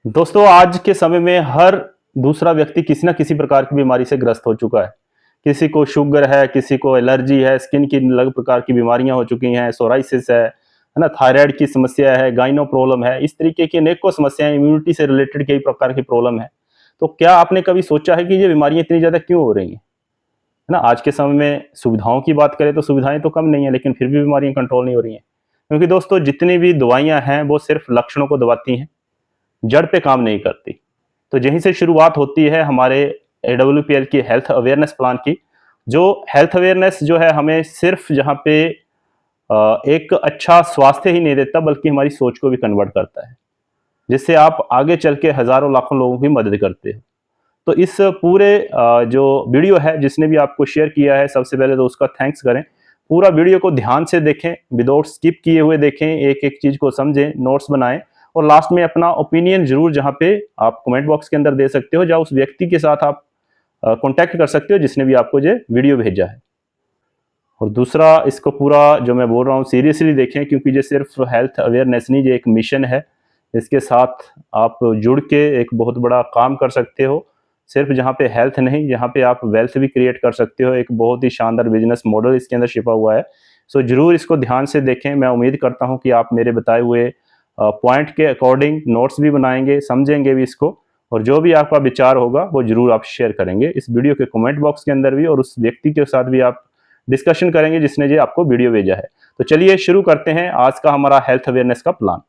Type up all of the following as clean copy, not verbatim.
दोस्तों, आज के समय में हर दूसरा व्यक्ति किसी न किसी प्रकार की बीमारी से ग्रस्त हो चुका है। किसी को शुगर है, किसी को एलर्जी है, स्किन की अलग प्रकार की बीमारियां हो चुकी हैं, सोराइसिस है ना? थायराइड की समस्या है, गाइनो प्रॉब्लम है। इस तरीके की अनेकों समस्याएं, इम्यूनिटी से रिलेटेड कई प्रकार की प्रॉब्लम है। तो क्या आपने कभी सोचा है कि ये बीमारियां इतनी ज़्यादा क्यों हो रही हैं? है ना? आज के समय में सुविधाओं की बात करें तो सुविधाएं तो कम नहीं है, लेकिन फिर भी बीमारियां कंट्रोल नहीं हो रही हैं। क्योंकि दोस्तों, जितनी भी दवाइयां हैं वो सिर्फ लक्षणों को दबाती हैं, जड़ पे काम नहीं करती। तो यहीं से शुरुआत होती है हमारे AWPL की हेल्थ अवेयरनेस प्लान की। जो हेल्थ अवेयरनेस जो है, हमें सिर्फ जहाँ पे एक अच्छा स्वास्थ्य ही नहीं देता, बल्कि हमारी सोच को भी कन्वर्ट करता है, जिससे आप आगे चल के हजारों लाखों लोगों की मदद करते हो। तो इस पूरे जो वीडियो है, जिसने भी आपको शेयर किया है, सबसे पहले तो उसका थैंक्स करें। पूरा वीडियो को ध्यान से देखें, विदाउट स्किप किए हुए देखें, एक एक चीज को समझें, नोट्स बनाएं, और लास्ट में अपना ओपिनियन जरूर जहां पे आप कमेंट बॉक्स के अंदर दे सकते हो, या उस व्यक्ति के साथ आप कांटेक्ट कर सकते हो जिसने भी आपको ये वीडियो भेजा है। और दूसरा, इसको पूरा जो मैं बोल रहा हूँ सीरियसली देखें, क्योंकि ये सिर्फ हेल्थ अवेयरनेस नहीं, ये एक मिशन है। इसके साथ आप जुड़ के एक बहुत बड़ा काम कर सकते हो। सिर्फ जहाँ पे हेल्थ नहीं, यहाँ पे आप वेल्थ भी क्रिएट कर सकते हो। एक बहुत ही शानदार बिजनेस मॉडल इसके अंदर छिपा हुआ है। सो जरूर इसको ध्यान से देखें। मैं उम्मीद करता हूँ कि आप मेरे बताए हुए पॉइंट के अकॉर्डिंग नोट्स भी बनाएंगे, समझेंगे भी इसको, और जो भी आपका विचार होगा वो जरूर आप शेयर करेंगे इस वीडियो के कमेंट बॉक्स के अंदर भी, और उस व्यक्ति के साथ भी आप डिस्कशन करेंगे जिसने ये आपको वीडियो भेजा है। तो चलिए शुरू करते हैं आज का हमारा हेल्थ अवेयरनेस का प्लान।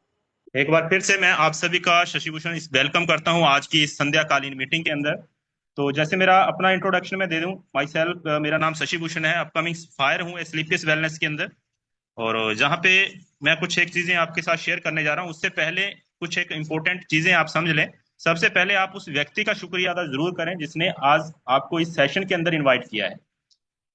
एक बार फिर से मैं आप सभी का शशि भूषण वेलकम करता हूं आज की इस संध्याकालीन मीटिंग के अंदर। तो जैसे मेरा अपना इंट्रोडक्शन में दे दूं, माई सेल्फ, मेरा नाम शशि भूषण है। अपकमिंग फायर हूं स्लीपियस वेलनेस के अंदर, और जहां पे मैं कुछ एक चीजें आपके साथ शेयर करने जा रहा हूं। उससे पहले कुछ एक इंपॉर्टेंट चीजें आप समझ लें। सबसे पहले आप उस व्यक्ति का शुक्रिया अदा जरूर करें जिसने आज आपको इस सेशन के अंदर इन्वाइट किया है।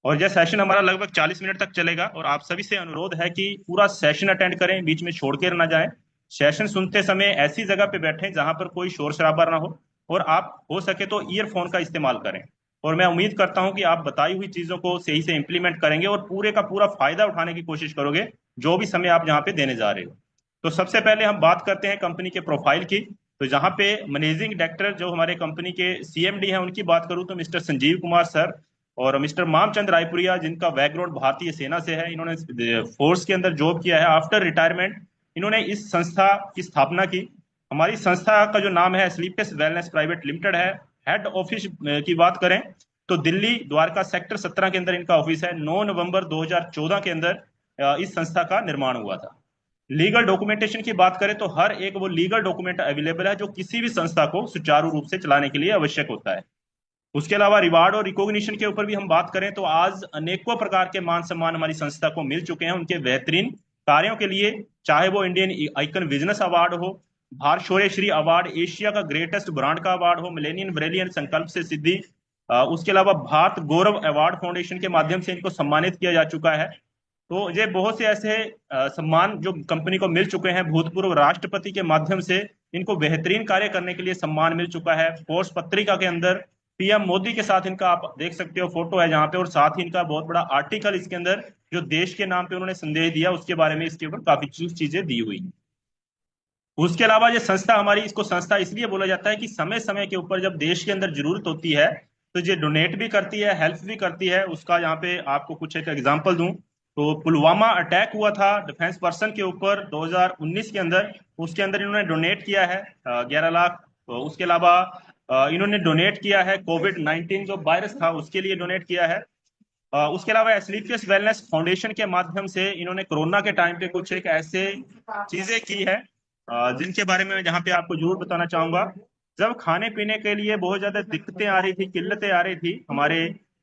और यह सेशन हमारा लगभग 40 मिनट तक चलेगा, और आप सभी से अनुरोध है कि पूरा सेशन अटेंड करें, बीच में छोड़ के ना जाएं। सेशन सुनते समय ऐसी जगह पे बैठें जहां पर कोई शोर शराबा ना हो, और आप हो सके तो ईयरफोन का इस्तेमाल करें। और मैं उम्मीद करता हूं कि आप बताई हुई चीजों को सही से इंप्लीमेंट करेंगे और पूरे का पूरा फायदा उठाने की कोशिश करोगे जो भी समय आप यहाँ पे देने जा रहे हो। तो सबसे पहले हम बात करते हैं कंपनी के प्रोफाइल की। तो जहां पे मैनेजिंग डायरेक्टर जो हमारे कंपनी के CMD हैं, उनकी बात करूं तो मिस्टर संजीव कुमार सर, और मिस्टर मामचंद रायपुरिया, जिनका बैकग्राउंड भारतीय सेना से है। इन्होंने फोर्स के अंदर जॉब किया है। आफ्टर रिटायरमेंट इन्होंने इस संस्था की स्थापना की। हमारी संस्था का जो नाम है स्लीपलेस वेलनेस प्राइवेट लिमिटेड है। हेड ऑफिस की बात करें तो दिल्ली द्वारका सेक्टर 17 के अंदर इनका ऑफिस है। 9 नवंबर 2014 के अंदर इस संस्था का निर्माण हुआ था। लीगल डॉक्यूमेंटेशन की बात करें तो हर एक वो लीगल डॉक्यूमेंट अवेलेबल है जो किसी भी संस्था को सुचारू रूप से चलाने के लिए आवश्यक होता है। उसके अलावा रिवार्ड और रिकॉग्निशन के ऊपर भी हम बात करें तो आज अनेकों प्रकार के मान सम्मान हमारी संस्था को मिल चुके हैं उनके बेहतरीन कार्यों के लिए। चाहे वो इंडियन आइकन बिजनेस अवार्ड हो, भारत शौर्य श्री अवार्ड, एशिया का ग्रेटेस्ट ब्रांड का अवार्ड हो, मिलेनियम ब्रिलियंट संकल्प से सिद्धि, उसके अलावा भारत गौरव अवार्ड फाउंडेशन के माध्यम से इनको सम्मानित किया जा चुका है। तो ये बहुत से ऐसे सम्मान जो कंपनी को मिल चुके हैं। भूतपूर्व राष्ट्रपति के माध्यम से इनको बेहतरीन कार्य करने के लिए सम्मान मिल चुका है। फोर्स पत्रिका के अंदर PM मोदी के साथ इनका आप देख सकते हो फोटो है जहां पे, और साथ ही इनका बहुत बड़ा आर्टिकल इसके अंदर जो देश के नाम पे उन्होंने संदेश दिया उसके बारे में इसके ऊपर काफी चीजें दी हुई हैं। उसके अलावा ये संस्था हमारी, इसको संस्था इसलिए बोला जाता है कि समय समय के ऊपर जब देश के अंदर जरूरत होती है तो ये डोनेट भी करती है, हेल्प भी करती है। उसका यहाँ पे आपको कुछ एक एग्जांपल दूं तो पुलवामा अटैक हुआ था डिफेंस पर्सन के ऊपर 2019 के अंदर। उसके अंदर इन्होंने डोनेट किया है 11 लाख। उसके अलावा इन्होंने डोनेट किया है कोविड-19 जो वायरस था उसके लिए डोनेट किया है। उसके अलावा स्लीपियस वेलनेस फाउंडेशन के माध्यम से इन्होंने कोरोना के टाइम पे कुछ एक ऐसे चीजें की है जिनके बारे में जहाँ पे आपको जरूर बताना चाहूंगा। जब खाने पीने के लिए बहुत ज्यादा दिक्कतें आ रही थी, किल्लतें आ रही थी हमारे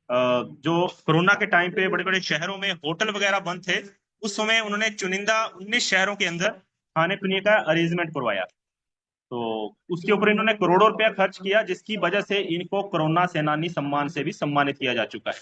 जो कोरोना के टाइम पे बड़े बड़े शहरों में होटल वगैरह बंद थे, उस समय उन्होंने चुनिंदा 19 शहरों के अंदर खाने पीने का अरेंजमेंट करवाया। तो उसके ऊपर इन्होंने करोड़ों रुपया खर्च किया, जिसकी वजह से इनको कोरोना सेनानी सम्मान से भी सम्मानित किया जा चुका है।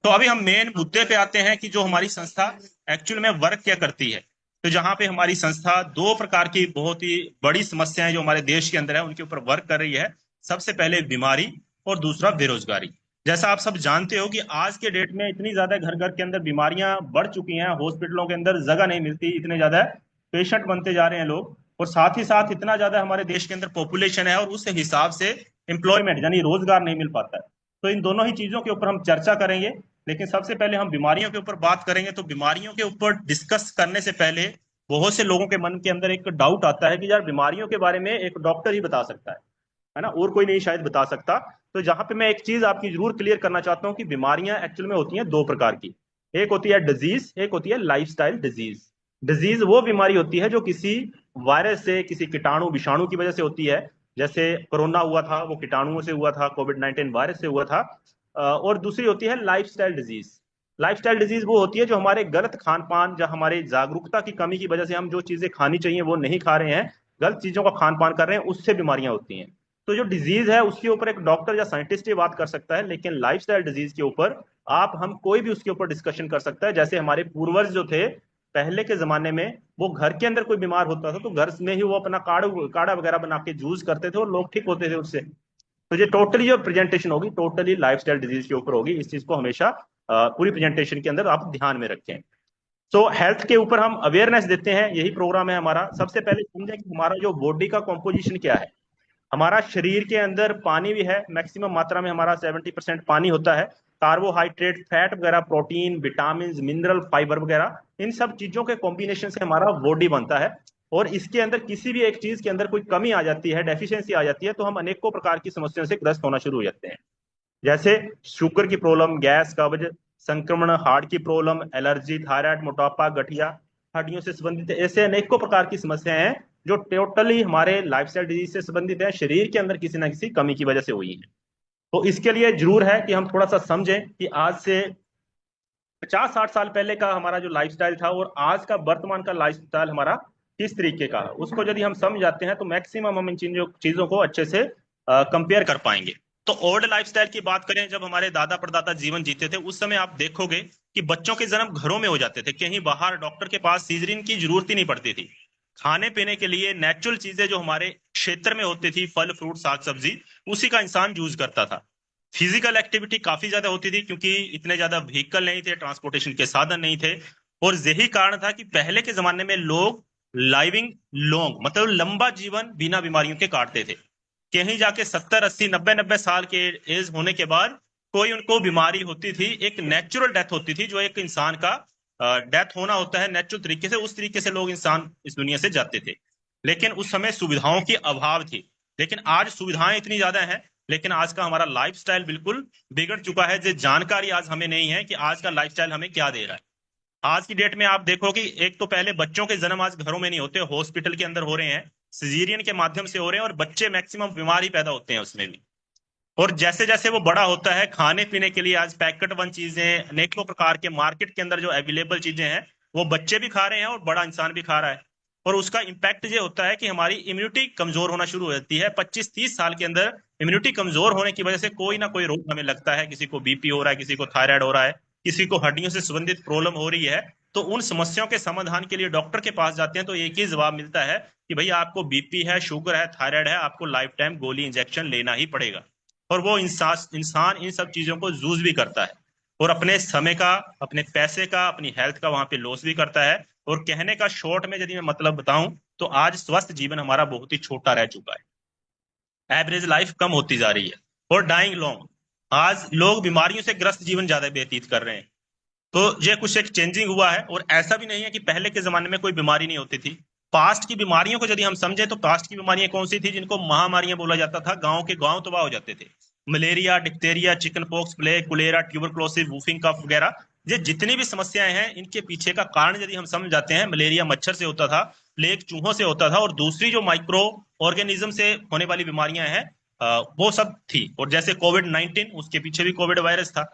तो अभी हम मेन मुद्दे पे आते हैं कि जो हमारी संस्था एक्चुअल में वर्क क्या करती है। तो जहां पे हमारी संस्था दो प्रकार की बहुत ही बड़ी समस्याएं जो हमारे देश के अंदर है उनके ऊपर वर्क कर रही है। सबसे पहले बीमारी, और दूसरा बेरोजगारी। जैसा आप सब जानते हो कि आज के डेट में इतनी ज्यादा घर घर के अंदर बीमारियां बढ़ चुकी हैं, हॉस्पिटलों के अंदर जगह नहीं मिलती, इतने ज्यादा पेशेंट बनते जा रहे हैं लोग। और साथ ही साथ इतना ज्यादा हमारे देश के अंदर पॉपुलेशन है और उस हिसाब से एम्प्लॉयमेंट यानी रोजगार नहीं मिल पाता है। तो इन दोनों ही चीजों के ऊपर हम चर्चा करेंगे। लेकिन सबसे पहले हम बीमारियों के ऊपर बात करेंगे। तो बीमारियों के ऊपर डिस्कस करने से पहले बहुत से लोगों के मन के अंदर एक डाउट आता है कि यार बीमारियों के बारे में एक डॉक्टर ही बता सकता है ना, और कोई नहीं शायद बता सकता। तो जहां पे मैं एक चीज आपकी जरूर क्लियर करना चाहता हूं कि बीमारियां एक्चुअल में होती हैं दो प्रकार की। एक होती है डिजीज, एक होती है लाइफस्टाइल डिजीज। डिजीज वो बीमारी होती है जो किसी वायरस से, किसी कीटाणु विषाणु की वजह से होती है। जैसे कोरोना हुआ था, वो कीटाणुओं से हुआ था, कोविड-19 वायरस से हुआ था। और दूसरी होती है लाइफस्टाइल डिजीज। लाइफस्टाइल डिजीज वो होती है जो हमारे गलत खान पान या हमारे जागरूकता की कमी की वजह से हम जो चीजें खानी चाहिए वो नहीं खा रहे हैं, गलत चीजों का खान पान कर रहे हैं, उससे बीमारियां होती हैं। तो जो डिजीज है उसके ऊपर एक डॉक्टर या साइंटिस्ट ही बात कर सकता है, लेकिन लाइफस्टाइल डिजीज के ऊपर हम कोई भी उसके ऊपर डिस्कशन कर सकता है। जैसे हमारे पूर्वज जो थे पहले के जमाने में, वो घर के अंदर कोई बीमार होता था तो घर में ही वो अपना काढ़ा वगैरह बना के जूस करते थे और लोग ठीक होते थे उससे। तो ये टोटली जो प्रेजेंटेशन होगी टोटली लाइफस्टाइल डिजीज के ऊपर होगी। इस चीज को हमेशा पूरी प्रेजेंटेशन के अंदर आप ध्यान में रखें। सो हेल्थ के ऊपर हम अवेयरनेस देते हैं, यही प्रोग्राम है हमारा। सबसे पहले समझें कि हमारा जो बॉडी का कॉम्पोजिशन क्या है। हमारा शरीर के अंदर पानी भी है, मैक्सिमम मात्रा में हमारा 70% पानी होता है। कार्बोहाइड्रेट, फैट वगैरह, प्रोटीन, विटामिन, मिनरल, फाइबर वगैरह, इन सब चीजों के कॉम्बिनेशन से हमारा बॉडी बनता है। और इसके अंदर किसी भी एक चीज के अंदर कोई कमी आ जाती है, डेफिशिएंसी आ जाती है, तो हम अनेकों प्रकार की समस्याओं से ग्रस्त होना शुरू हो जाते हैं। जैसे शुगर की प्रॉब्लम, गैस, कब्ज, संक्रमण, हार्ट की प्रॉब्लम, एलर्जी, थायराइड, मोटापा, गठिया, हड्डियों से संबंधित ऐसे अनेकों प्रकार की समस्याएं हैं जो टोटली हमारे लाइफस्टाइल डिजीज से संबंधित है, शरीर के अंदर किसी ना किसी कमी की वजह से हुई है। तो इसके लिए जरूर है कि हम थोड़ा सा समझें कि आज से 50-60 साल पहले का हमारा जो लाइफस्टाइल था और आज का वर्तमान का लाइफस्टाइल हमारा किस तरीके का है, उसको यदि हम समझ जाते हैं तो मैक्सिमम हम इन चीजों को अच्छे से कंपेयर कर पाएंगे। तो ओल्ड लाइफस्टाइल की बात करें, जब हमारे दादा परदादा जीवन जीते थे उस समय आप देखोगे कि बच्चों के जन्म घरों में हो जाते थे, कहीं बाहर डॉक्टर के पास सीजरिन की जरूरत ही नहीं पड़ती थी। खाने पीने के लिए नेचुरल चीजें जो हमारे क्षेत्र में होती थी, फल फ्रूट साग सब्जी, उसी का इंसान यूज करता था। फिजिकल एक्टिविटी काफी ज्यादा होती थी क्योंकि इतने ज्यादा व्हीकल नहीं थे, ट्रांसपोर्टेशन के साधन नहीं थे। और यही कारण था कि पहले के जमाने में लोग लाइविंग लॉन्ग मतलब लंबा जीवन बिना बीमारियों के काटते थे। कहीं जाके 70 80 90 90 साल के एज होने के बाद कोई उनको बीमारी होती थी, एक नेचुरल डेथ होती थी, जो एक इंसान का डेथ होना होता है नेचुरल तरीके से, उस तरीके से लोग इंसान इस दुनिया से जाते थे। लेकिन उस समय सुविधाओं की अभाव थी। लेकिन आज सुविधाएं इतनी ज्यादा हैं, लेकिन आज का हमारा लाइफस्टाइल बिल्कुल बिगड़ चुका है। जो जानकारी आज हमें नहीं है कि आज का लाइफस्टाइल हमें क्या दे रहा है। आज की डेट में आप देखो कि एक तो पहले बच्चों के जन्म आज घरों में नहीं होते, हॉस्पिटल के अंदर हो रहे हैं, सिजेरियन के माध्यम से हो रहे हैं, और बच्चे मैक्सिमम बीमार ही पैदा होते हैं उसमें भी। और जैसे जैसे वो बड़ा होता है, खाने पीने के लिए आज पैकेट बंद चीजें, अनेकों प्रकार के मार्केट के अंदर जो अवेलेबल चीजें हैं वो बच्चे भी खा रहे हैं और बड़ा इंसान भी खा रहा है। और उसका इम्पैक्ट ये होता है कि हमारी इम्यूनिटी कमजोर होना शुरू हो जाती है। 25-30 साल के अंदर इम्यूनिटी कमजोर होने की वजह से कोई ना कोई रोग हमें लगता है। किसी को बीपी हो रहा है, किसी को थायराइड हो रहा है, किसी को हड्डियों से संबंधित प्रॉब्लम हो रही है। तो उन समस्याओं के समाधान के लिए डॉक्टर के पास जाते हैं तो एक ही जवाब मिलता है कि भैया आपको बीपी है, शुगर है, थायराइड है, आपको लाइफ टाइम गोली इंजेक्शन लेना ही पड़ेगा। और वो इंसान इन सब चीजों को यूज भी करता है और अपने समय का, अपने पैसे का, अपनी हेल्थ का वहां पे लॉस भी करता है। और कहने का शॉर्ट में यदि मैं मतलब बताऊं तो आज स्वस्थ जीवन हमारा बहुत ही छोटा रह चुका है। एवरेज लाइफ कम होती जा रही है और डाइंग लॉन्ग। आज लोग बीमारियों से ग्रस्त जीवन ज्यादा व्यतीत कर रहे हैं। तो ये कुछ एक चेंजिंग हुआ है। और ऐसा भी नहीं है कि पहले के जमाने में कोई बीमारी नहीं होती थी। पास्ट की बीमारियों को यदि हम समझे तो पास्ट की बीमारियां कौन सी थी जिनको महामारियां बोला जाता था, गांव के गांव तबाह हो जाते थे। Malaria, diphtheria, chicken pox, plague, cholera, tuberculosis, whooping cough वगैरह, ये जितनी भी समस्याएं हैं इनके पीछे का कारण यदि हम समझ जाते हैं, मलेरिया मच्छर से होता था, प्लेग चूहों से होता था, और दूसरी जो माइक्रो ऑर्गेनिज्म से होने वाली बीमारियां हैं वो सब थी। और जैसे कोविड-19, उसके पीछे भी कोविड वायरस था।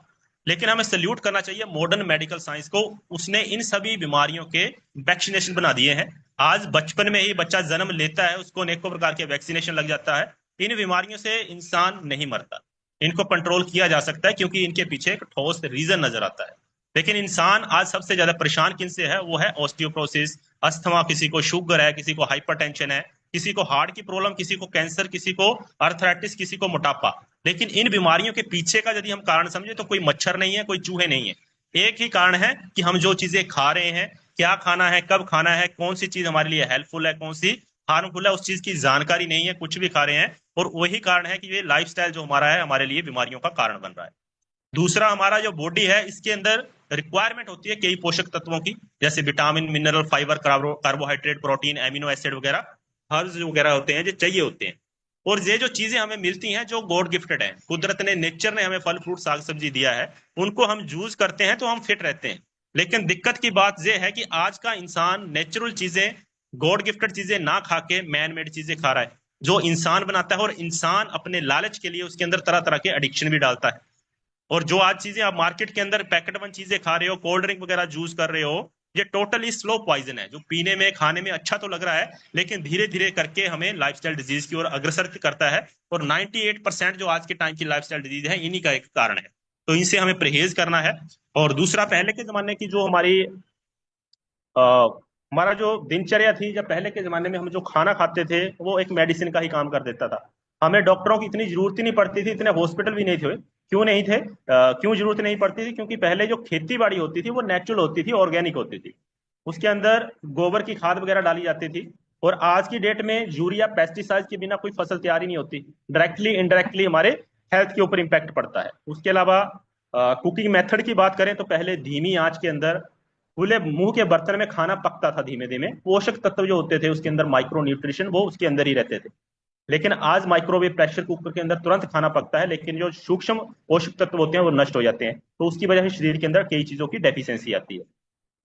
लेकिन हमें सल्यूट करना चाहिए मॉडर्न मेडिकल साइंस को, उसने इन सभी बीमारियों के वैक्सीनेशन बना दिए हैं। आज बचपन में ही बच्चा जन्म लेता है, उसको अनेकों प्रकार के वैक्सीनेशन लग जाता है। इन बीमारियों से इंसान नहीं मरता, इनको कंट्रोल किया जा सकता है क्योंकि इनके पीछे एक ठोस रीजन नजर आता है। लेकिन इंसान आज सबसे ज्यादा परेशान किनसे है, वो है ऑस्टियोप्रोसिस, अस्थमा, किसी को शुगर है, किसी को हाइपरटेंशन है, किसी को हार्ट की प्रॉब्लम, किसी को कैंसर, किसी को अर्थराइटिस, किसी को मोटापा। लेकिन इन बीमारियों के पीछे का यदि हम कारण समझे तो कोई मच्छर नहीं है, कोई चूहे नहीं है। एक ही कारण है कि हम जो चीजें खा रहे हैं, क्या खाना है, कब खाना है, कौन सी चीज हमारे लिए हेल्पफुल है, कौन सी हार्मफुल है उस चीज की जानकारी नहीं है, कुछ भी खा रहे हैं, और वही कारण है कि ये लाइफस्टाइल जो हमारा है हमारे लिए बीमारियों का कारण बन रहा है। दूसरा, हमारा जो बॉडी है इसके अंदर रिक्वायरमेंट होती है कई पोषक तत्वों की, जैसे vitamin, mineral, fibre, carbohydrate, protein, amino acid वगैरह, हर्ब्स वगैरह होते हैं जो चाहिए होते हैं। और ये जो चीजें हमें मिलती हैं जो गॉड गिफ्टेड है, कुदरत ने, नेचर ने हमें फल फ्रूट साग सब्जी दिया है, उनको हम यूज करते हैं तो हम फिट रहते हैं। लेकिन दिक्कत की बात यह है कि आज का इंसान नेचुरल चीजें, गॉड गिफ्टेड चीजें ना खा के मैन मेड चीजें खा रहा है, जो इंसान बनाता है, और इंसान अपने लालच के लिए उसके अंदर तरह तरह के एडिक्शन भी डालता है। और जो आज चीजें आप मार्केट के अंदर पैकेट बंद चीजें खा रहे हो, कोल्ड ड्रिंक वगैरह जूस कर रहे हो, ये टोटली स्लो पॉइजन है, जो पीने में खाने में अच्छा तो लग रहा है, लेकिन धीरे धीरे करके हमें लाइफस्टाइल डिजीज की ओर अग्रसर करता है। और 98% जो आज के टाइम की लाइफस्टाइल डिजीज है इन्हीं का एक कारण है। तो इनसे हमें परहेज करना है। और दूसरा, पहले के जमाने की जो हमारी हमारा जो दिनचर्या थी, जब पहले के जमाने में हम जो खाना खाते थे वो एक मेडिसिन का ही काम कर देता था। हमें डॉक्टरों की इतनी जरूरत ही नहीं पड़ती थी, इतने हॉस्पिटल भी नहीं थे। क्यों नहीं थे? क्यों जरूरत नहीं पड़ती थी? क्योंकि पहले जो खेती बाड़ी होती थी वो नेचुरल होती थी, ऑर्गेनिक होती थी। उसके अंदर गोबर की खाद वगैरह डाली जाती थी। और आज की डेट में यूरिया, पेस्टिसाइड के बिना कोई फसल तैयार ही नहीं होती। डायरेक्टली इनडायरेक्टली हमारे हेल्थ के ऊपर इंपैक्ट पड़ता है। उसके अलावा कुकिंग मेथड की बात करें तो पहले धीमी आंच के अंदर खुले मुंह के बर्तन में खाना पकता था धीमे धीमे, पोषक तत्व जो होते थे उसके अंदर, माइक्रो न्यूट्रिशन, वो उसके अंदर ही रहते थे। लेकिन आज माइक्रोवेव प्रेशर कुकर के अंदर तुरंत खाना पकता है, लेकिन जो सूक्ष्म पोषक तत्व होते हैं वो नष्ट हो जाते हैं। तो उसकी वजह से शरीर के अंदर कई चीजों की डेफिशिएंसी आती है।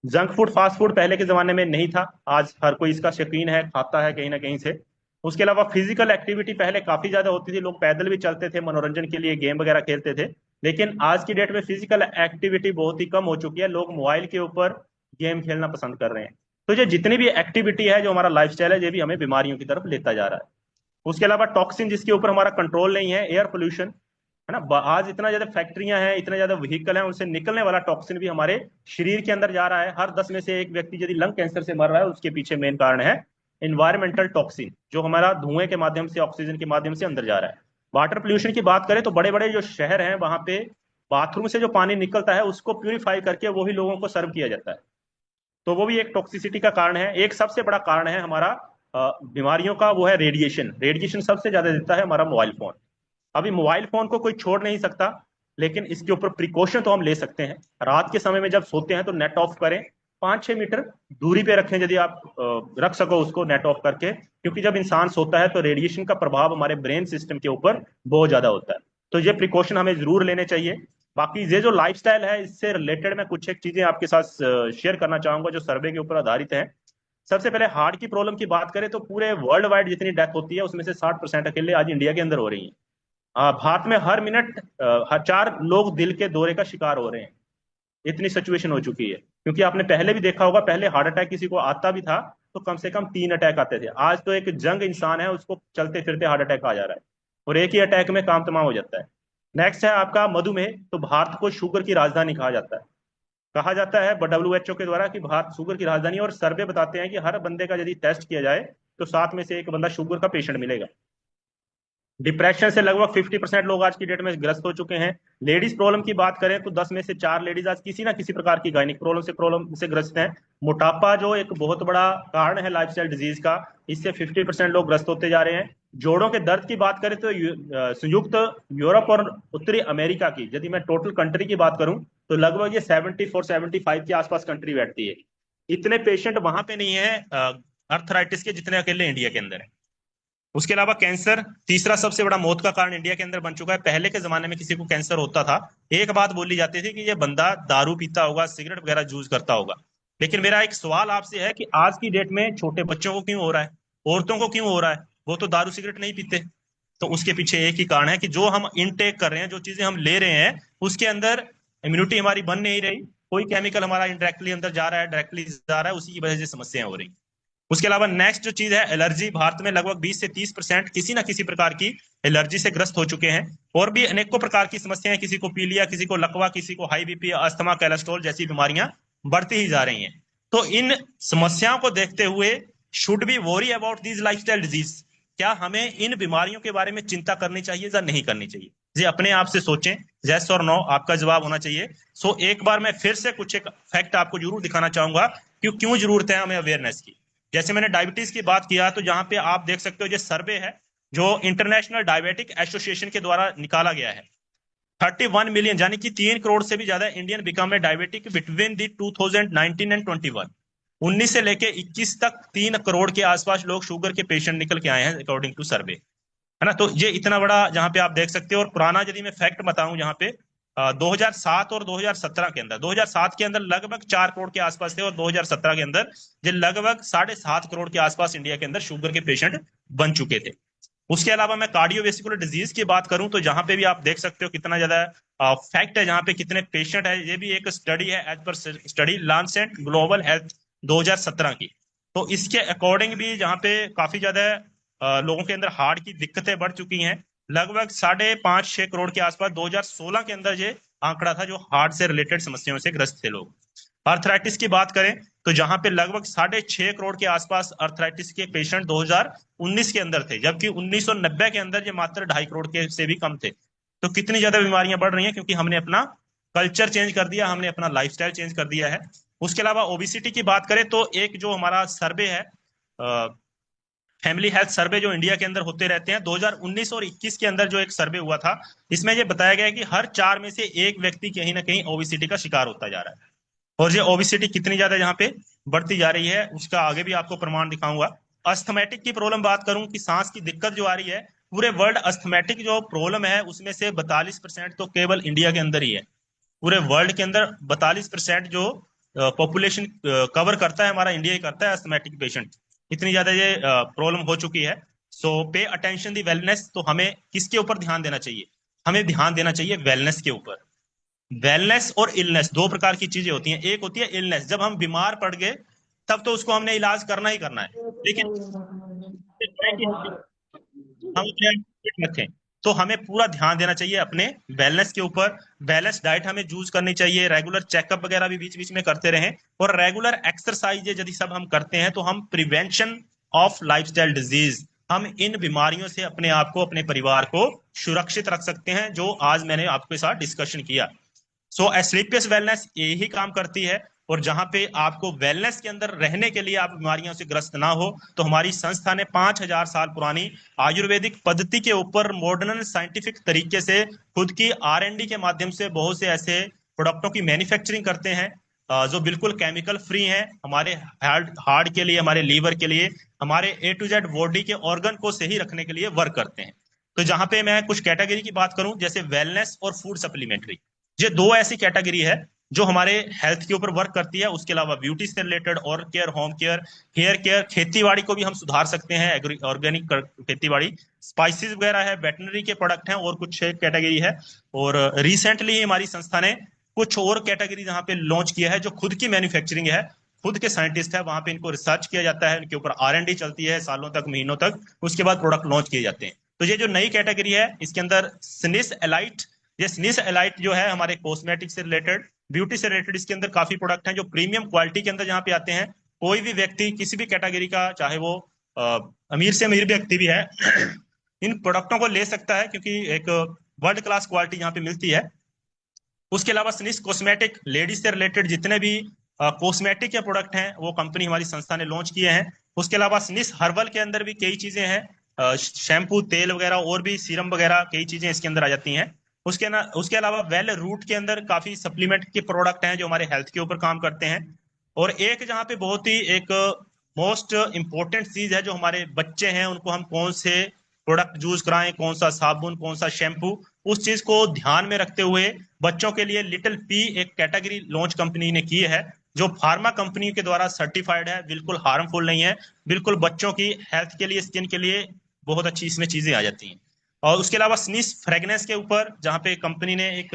जंक फूड, फास्ट फूड पहले के जमाने में नहीं था, आज हर कोई इसका शौकीन है, खाता है कहीं ना कहीं से। उसके अलावा फिजिकल एक्टिविटी पहले काफी ज्यादा होती थी, लोग पैदल भी चलते थे, मनोरंजन के लिए गेम वगैरह खेलते थे। लेकिन आज की डेट में फिजिकल एक्टिविटी बहुत ही कम हो चुकी है, लोग मोबाइल के ऊपर गेम खेलना पसंद कर रहे हैं। तो ये जितनी भी एक्टिविटी है, जो हमारा लाइफस्टाइल है, ये भी हमें बीमारियों की तरफ लेता जा रहा है। उसके अलावा टॉक्सिन जिसके ऊपर हमारा कंट्रोल नहीं है, एयर पोल्यूशन, है ना। आज इतना ज्यादा फैक्ट्रियां हैं, इतने ज्यादा व्हीकल हैं, उनसे निकलने वाला टॉक्सिन भी हमारे शरीर के अंदर जा रहा है। हर 10 में से एक व्यक्ति यदि लंग कैंसर से मर रहा है, उसके पीछे मेन कारण है इन्वायरमेंटल टॉक्सिन, जो हमारा धुएं के माध्यम से, ऑक्सीजन के माध्यम से अंदर जा रहा है। वाटर पोल्यूशन की बात करें तो बड़े बड़े जो शहर हैं वहां पे बाथरूम से जो पानी निकलता है उसको प्यूरिफाई करके वही लोगों को सर्व किया जाता है। तो वो भी एक टॉक्सिसिटी का कारण है। एक सबसे बड़ा कारण है हमारा बीमारियों का, वो है रेडिएशन। रेडिएशन सबसे ज्यादा देता है हमारा मोबाइल फोन। अभी मोबाइल फोन को कोई छोड़ नहीं सकता, लेकिन इसके ऊपर प्रिकॉशन तो हम ले सकते हैं। रात के समय में जब सोते हैं तो नेट ऑफ करें, 5-6 मीटर दूरी पे रखें, यदि आप रख सको उसको नेट ऑफ करके। क्योंकि जब इंसान सोता है तो रेडिएशन का प्रभाव हमारे ब्रेन सिस्टम के ऊपर बहुत ज्यादा होता है। तो ये प्रिकॉशन हमें जरूर लेने चाहिए। बाकी ये जो लाइफस्टाइल है, इससे रिलेटेड मैं कुछ एक चीजें आपके साथ शेयर करना चाहूंगा जो सर्वे के ऊपर आधारित है। सबसे पहले हार्ट की प्रॉब्लम की बात करें तो पूरे वर्ल्ड वाइड जितनी डेथ होती है उसमें से 60% अकेले आज इंडिया के अंदर हो रही है। भारत में हर मिनट 4 लोग दिल के दौरे का शिकार हो रहे हैं। इतनी सिचुएशन हो चुकी है। क्योंकि आपने पहले भी देखा होगा, पहले हार्ट अटैक किसी को आता भी था तो कम से कम 3 अटैक आते थे। आज तो एक जंग इंसान है, उसको चलते फिरते हार्ट अटैक आ जा रहा है, और एक ही अटैक में काम तमाम हो जाता है। नेक्स्ट है आपका मधुमेह। तो भारत को शुगर की राजधानी कहा जाता है। कहा जाता है WHO के द्वारा कि भारत शुगर की राजधानी है, और सर्वे बताते हैं कि हर बंदे का यदि टेस्ट किया जाए तो 7 में से 1 बंदा शुगर का पेशेंट मिलेगा। डिप्रेशन से लगभग 50% लोग आज की डेट में ग्रस्त हो चुके हैं। लेडीज प्रॉब्लम की बात करें तो 10 में से 4 लेडीज आज किसी ना किसी प्रकार की गायनिक प्रॉब्लम से ग्रस्त हैं। मोटापा जो एक बहुत बड़ा कारण है लाइफस्टाइल डिजीज का, इससे 50% लोग ग्रस्त होते जा रहे हैं। जोड़ों के दर्द की बात करें तो संयुक्त यूरोप और उत्तरी अमेरिका की, यदि मैं टोटल कंट्री की बात करूं तो लगभग ये 74-75 के आसपास कंट्री बैठती है। इतने पेशेंट वहां पे नहीं है अर्थराइटिस के जितने अकेले इंडिया के अंदर है। उसके अलावा कैंसर तीसरा सबसे बड़ा मौत का कारण इंडिया के अंदर बन चुका है। पहले के जमाने में किसी को कैंसर होता था, एक बात बोली जाती थी कि ये बंदा दारू पीता होगा, सिगरेट वगैरह यूज करता होगा। लेकिन मेरा एक सवाल आपसे है कि आज की डेट में छोटे बच्चों को क्यों हो रहा है, औरतों को क्यों हो रहा है? वो तो दारू सिगरेट नहीं पीते। तो उसके पीछे एक ही कारण है कि जो हम इनटेक कर रहे हैं, जो चीजें हम ले रहे हैं, उसके अंदर इम्यूनिटी हमारी बन नहीं रही। कोई केमिकल हमारा इनडायरेक्टली अंदर जा रहा है, डायरेक्टली जा रहा है, उसी की वजह से समस्याएं हो रही। उसके अलावा नेक्स्ट जो चीज है एलर्जी। भारत में लगभग 20 से 30% किसी ना किसी प्रकार की एलर्जी से ग्रस्त हो चुके हैं। और भी अनेकों प्रकार की समस्याएं, किसी को पीलिया, किसी को लकवा, किसी को हाई बीपी, अस्थमा, कोलेस्ट्रॉल जैसी बीमारियां बढ़ती ही जा रही हैं। तो इन समस्याओं को देखते हुए should be worry about these lifestyle disease. क्या हमें इन बीमारियों के बारे में चिंता करनी चाहिए या नहीं करनी चाहिए? जी अपने आप से सोचें, यस और नो आपका जवाब होना चाहिए। सो एक बार मैं फिर से कुछ एक फैक्ट आपको जरूर दिखाना चाहूंगा कि क्यों जरूरत है हमें अवेयरनेस की। जैसे मैंने डायबिटीज की बात किया, तो जहां पे आप देख सकते हो जो सर्वे है जो इंटरनेशनल डायबिटिक एसोसिएशन के द्वारा निकाला गया है, 31 मिलियन यानी कि 3 करोड़ से भी ज्यादा Indian become a diabetic between the 2019 and 21। 19 से लेके 21 तक 3 करोड़ के आसपास लोग शुगर के पेशेंट निकल के आए हैं अकॉर्डिंग टू सर्वे, है ना। तो ये इतना बड़ा जहां पे आप देख सकते हो। और पुराना यदि मैं फैक्ट बताऊं, जहां पे 2007 और 2017 के अंदर, 2007 के अंदर लगभग 4 करोड़ के आसपास थे और 2017 के अंदर ये लगभग 7.5 करोड़ के आसपास इंडिया के अंदर शुगर के पेशेंट बन चुके थे। उसके अलावा मैं कार्डियोवेस्कुलर डिजीज की बात करूं तो जहां पे भी आप देख सकते हो कितना ज्यादा फैक्ट है, जहां पे कितने पेशेंट है। ये भी एक स्टडी है as per study लॉन्सेट global health 2017 की। तो इसके अकॉर्डिंग भी जहां पे काफी ज्यादा लोगों के अंदर हार्ट की दिक्कतें बढ़ चुकी हैं। लगभग 5.5-6 करोड़ के आसपास 2016 के अंदर ये आंकड़ा था जो हार्ट से रिलेटेड समस्याओं से ग्रस्त थे लोग। अर्थराइटिस की बात करें तो जहां पे लगभग 6.5 करोड़ के आसपास अर्थराइटिस के पेशेंट 2019 के अंदर थे, जबकि 1990 के अंदर ये मात्र 2.5 करोड़ के से भी कम थे। तो कितनी ज्यादा बीमारियां बढ़ रही हैं, क्योंकि हमने अपना कल्चर चेंज कर दिया, हमने अपना लाइफस्टाइल चेंज कर दिया है। उसके अलावा ओबिसिटी की बात करें तो एक जो हमारा सर्वे है, फैमिली हेल्थ सर्वे जो इंडिया के अंदर होते रहते हैं, 2019 और 21 के अंदर जो एक सर्वे हुआ था, इसमें ये बताया गया कि हर 4 में से एक व्यक्ति कहीं ना कहीं ओबिसिटी का शिकार होता जा रहा है। और ये ओबिसिटी कितनी ज्यादा यहाँ पे बढ़ती जा रही है उसका आगे भी आपको प्रमाण दिखाऊंगा। अस्थमेटिक की प्रॉब्लम बात करूं कि सांस की दिक्कत जो आ रही है, पूरे वर्ल्ड अस्थमेटिक जो प्रॉब्लम है उसमें से 42% तो केवल इंडिया के अंदर ही है। पूरे वर्ल्ड के अंदर 42% जो पॉपुलेशन कवर करता है हमारा इंडिया ही करता है अस्थमेटिक पेशेंट। इतनी ज्यादा ये प्रॉब्लम हो चुकी है। सो पे अटेंशन दी वेलनेस। तो हमें किसके ऊपर ध्यान देना चाहिए? हमें ध्यान देना चाहिए वेलनेस के ऊपर। वेलनेस और इलनेस दो प्रकार की चीजें होती हैं। एक होती है इलनेस, जब हम बीमार पड़ गए तब तो उसको हमने इलाज करना ही करना है, लेकिन हम अपने आप को fit रखें तो हमें पूरा ध्यान देना चाहिए अपने वेलनेस के ऊपर। बैलेंस डाइट हमें चूज करनी चाहिए, रेगुलर चेकअप वगैरह भी बीच बीच में करते रहें, और रेगुलर एक्सरसाइज यदि सब हम करते हैं तो हम प्रिवेंशन ऑफ लाइफस्टाइल डिजीज, हम इन बीमारियों से अपने आप को अपने परिवार को सुरक्षित रख सकते हैं, जो आज मैंने आपके साथ डिस्कशन किया। सो एस्लीपियस वेलनेस यही काम करती है। और जहां पे आपको वेलनेस के अंदर रहने के लिए आप बीमारियों से ग्रस्त ना हो, तो हमारी संस्था ने 5000 साल पुरानी आयुर्वेदिक पद्धति के ऊपर मॉडर्न साइंटिफिक तरीके से खुद की R&D के माध्यम से बहुत से ऐसे प्रोडक्टों की मैन्युफैक्चरिंग करते हैं जो बिल्कुल केमिकल फ्री हैं, हमारे हार्ट के लिए, हमारे लीवर के लिए, हमारे A to Z बॉडी के ऑर्गन को सही रखने के लिए वर्क करते हैं। तो जहां पे मैं कुछ कैटेगरी की बात करूं, जैसे वेलनेस और फूड सप्लीमेंट्री, ये दो ऐसी कैटेगरी है जो हमारे हेल्थ के ऊपर वर्क करती है। उसके अलावा ब्यूटी से रिलेटेड और care, home care, hair care, खेती बाड़ी को भी हम सुधार सकते हैं, ऑर्गेनिक खेती बाड़ी, स्पाइसेस वगैरह है, वेटनरी के प्रोडक्ट हैं, और कुछ कैटेगरी है। और रिसेंटली हमारी संस्था ने कुछ और कैटेगरी जहां पे लॉन्च किया है जो खुद की मैन्युफैक्चरिंग है, खुद के साइंटिस्ट है, वहां पे इनको रिसर्च किया जाता है, इनके ऊपर R&D चलती है सालों तक, महीनों तक, उसके बाद प्रोडक्ट लॉन्च किए जाते हैं। तो ये जो नई कैटेगरी है इसके अंदर स्निस एलाइट, ये स्निस एलाइट जो है हमारे कॉस्मेटिक से रिलेटेड, ब्यूटी से रिलेटेड, इसके अंदर काफी प्रोडक्ट हैं जो प्रीमियम क्वालिटी के अंदर जहां पे आते हैं। कोई भी व्यक्ति किसी भी कैटेगरी का, चाहे वो अमीर से अमीर व्यक्ति भी है, इन प्रोडक्टों को ले सकता है, क्योंकि एक वर्ल्ड क्लास क्वालिटी यहाँ पे मिलती है। उसके अलावा स्निस कॉस्मेटिक, लेडीज से रिलेटेड जितने भी कॉस्मेटिक के प्रोडक्ट हैं वो कंपनी हमारी संस्था ने लॉन्च किए हैं। उसके अलावा स्निस हर्बल के अंदर भी कई चीजें हैं, शैम्पू, तेल वगैरह और भी सीरम वगैरह कई चीजें इसके अंदर आ जाती हैं। उसके अलावा वेल रूट के अंदर काफी सप्लीमेंट के प्रोडक्ट हैं जो हमारे हेल्थ के ऊपर काम करते हैं। और एक जहाँ पे बहुत ही एक मोस्ट इंपॉर्टेंट चीज है, जो हमारे बच्चे हैं उनको हम कौन से प्रोडक्ट यूज कराएं, कौन सा साबुन, कौन सा शैम्पू, उस चीज को ध्यान में रखते हुए बच्चों के लिए लिटिल पी एक कैटेगरी लॉन्च कंपनी ने की है, जो फार्मा कंपनी के द्वारा सर्टिफाइड है, बिल्कुल हार्मफुल नहीं है, बिल्कुल बच्चों की हेल्थ के लिए, स्किन के लिए बहुत अच्छी इसमें चीजें आ जाती हैं। और उसके अलावा स्निस फ्रेगनेंस के ऊपर, जहां पे कंपनी ने एक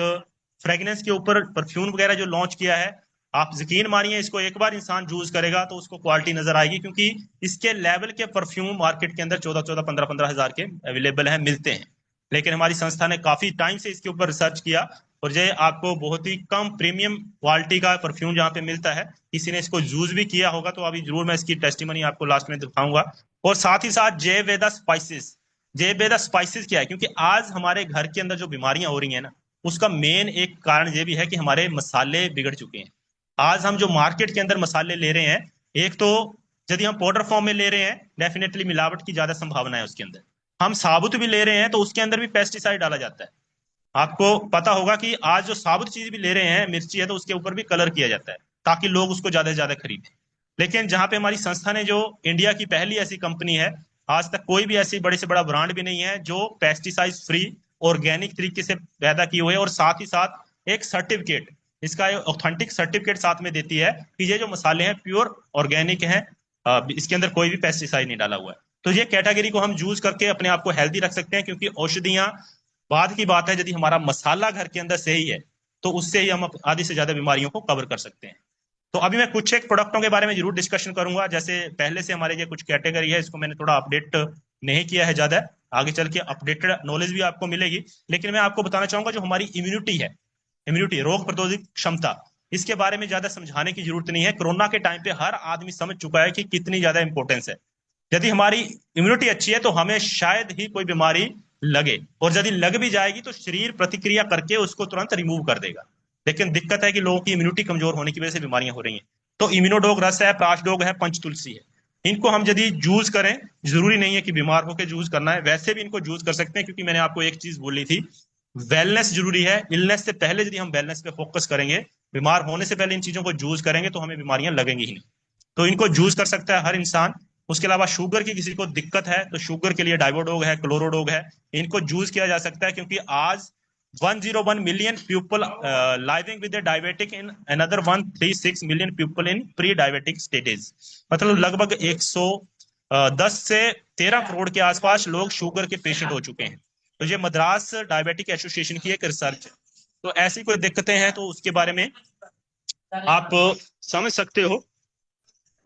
फ्रेगनेंस के ऊपर परफ्यूम वगैरह जो लॉन्च किया है, आप यकीन मानिए इसको एक बार इंसान यूज करेगा तो उसको क्वालिटी नजर आएगी, क्योंकि इसके लेवल के परफ्यूम मार्केट के अंदर 14-14, 15-15 हजार के अवेलेबल हैं, मिलते हैं। लेकिन हमारी संस्था ने काफी टाइम से इसके ऊपर रिसर्च किया और ये आपको बहुत ही कम प्रीमियम क्वालिटी का परफ्यूम जहाँ पे मिलता है, किसी ने इसको यूज भी किया होगा तो अभी जरूर मैं इसकी टेस्टिमनी आपको लास्ट में दिखाऊंगा। और साथ ही साथ जय वेदा स्पाइसेस। जय वेदा स्पाइसेस क्या है? क्योंकि आज हमारे घर के अंदर जो बीमारियां हो रही हैं ना, उसका मेन एक कारण ये भी है कि हमारे मसाले बिगड़ चुके हैं। आज हम जो मार्केट के अंदर मसाले ले रहे हैं, एक तो यदि हम पाउडर फॉर्म में ले रहे हैं, डेफिनेटली मिलावट की ज्यादा संभावना है उसके अंदर। हम साबुत भी ले रहे हैं तो उसके अंदर भी पेस्टिसाइड डाला जाता है। आपको पता होगा कि आज जो साबुत चीज भी ले रहे हैं, मिर्ची है, तो उसके ऊपर भी कलर किया जाता है ताकि लोग उसको ज्यादा से ज्यादा खरीदें। लेकिन जहां पे हमारी संस्था ने, जो इंडिया की पहली ऐसी कंपनी है, आज तक कोई भी ऐसी बड़े से बड़ा ब्रांड भी नहीं है जो पेस्टिसाइड फ्री ऑर्गेनिक तरीके से पैदा किए हुए, और साथ ही साथ एक सर्टिफिकेट, इसका ऑथेंटिक सर्टिफिकेट साथ में देती है कि ये जो मसाले हैं प्योर ऑर्गेनिक हैं, इसके अंदर कोई भी पेस्टिसाइड नहीं डाला हुआ है। तो ये कैटेगरी को हम यूज करके अपने आप को हेल्दी रख सकते हैं, क्योंकि औषधियां बाद की बात है। यदि हमारा मसाला घर के अंदर सही है तो उससे ही हम आधी से ज्यादा बीमारियों को कवर कर सकते हैं। तो अभी मैं कुछ एक प्रोडक्टों के बारे में जरूर डिस्कशन करूंगा। जैसे पहले से हमारे ये कुछ कैटेगरी है, इसको मैंने थोड़ा अपडेट नहीं किया है ज्यादा, आगे चल के अपडेटेड नॉलेज भी आपको मिलेगी। लेकिन मैं आपको बताना चाहूंगा जो हमारी इम्यूनिटी है, इम्यूनिटी रोग प्रतिरोधक क्षमता, इसके बारे में ज्यादा समझाने की जरूरत नहीं है। कोरोना के टाइम पे हर आदमी समझ चुका है कि कितनी ज्यादा इंपॉर्टेंस है। यदि हमारी इम्यूनिटी अच्छी है तो हमें शायद ही कोई बीमारी लगे, और यदि लग भी जाएगी तो शरीर प्रतिक्रिया करके उसको तुरंत रिमूव कर देगा। लेकिन दिक्कत है कि लोगों की इम्यूनिटी कमजोर होने की वजह से बीमारियां हो रही हैं। तो इम्यूनोडोग रस है, प्राशडोग है, पंचतुलसी है, इनको हम यदि जूस करें, जरूरी नहीं है कि बीमार होकर जूस करना है, वैसे भी इनको जूस कर सकते हैं। क्योंकि मैंने आपको एक चीज बोली थी, वेलनेस जरूरी है। इलनेस से पहले यदि हम वेलनेस पे फोकस करेंगे, बीमार होने से पहले इन चीजों को जूस करेंगे, तो हमें बीमारियां लगेंगी ही नहीं। तो इनको जूस कर सकता है हर इंसान। उसके अलावा शुगर की किसी को दिक्कत है तो शुगर के लिए डाइवोडोग है, क्लोरोडोग है, इनको जूस किया जा सकता है। क्योंकि आज 101 million people living with diabetic in another 136 million people in pre diabetic states. मतलब लगभग 110 से 13 करोड़ के आसपास लोग शुगर के पेशेंट हो चुके हैं। तो ये मद्रास डायबिटिक एसोसिएशन की एक रिसर्च है। तो ऐसी कोई दिक्कतें हैं तो उसके बारे में आप समझ सकते हो।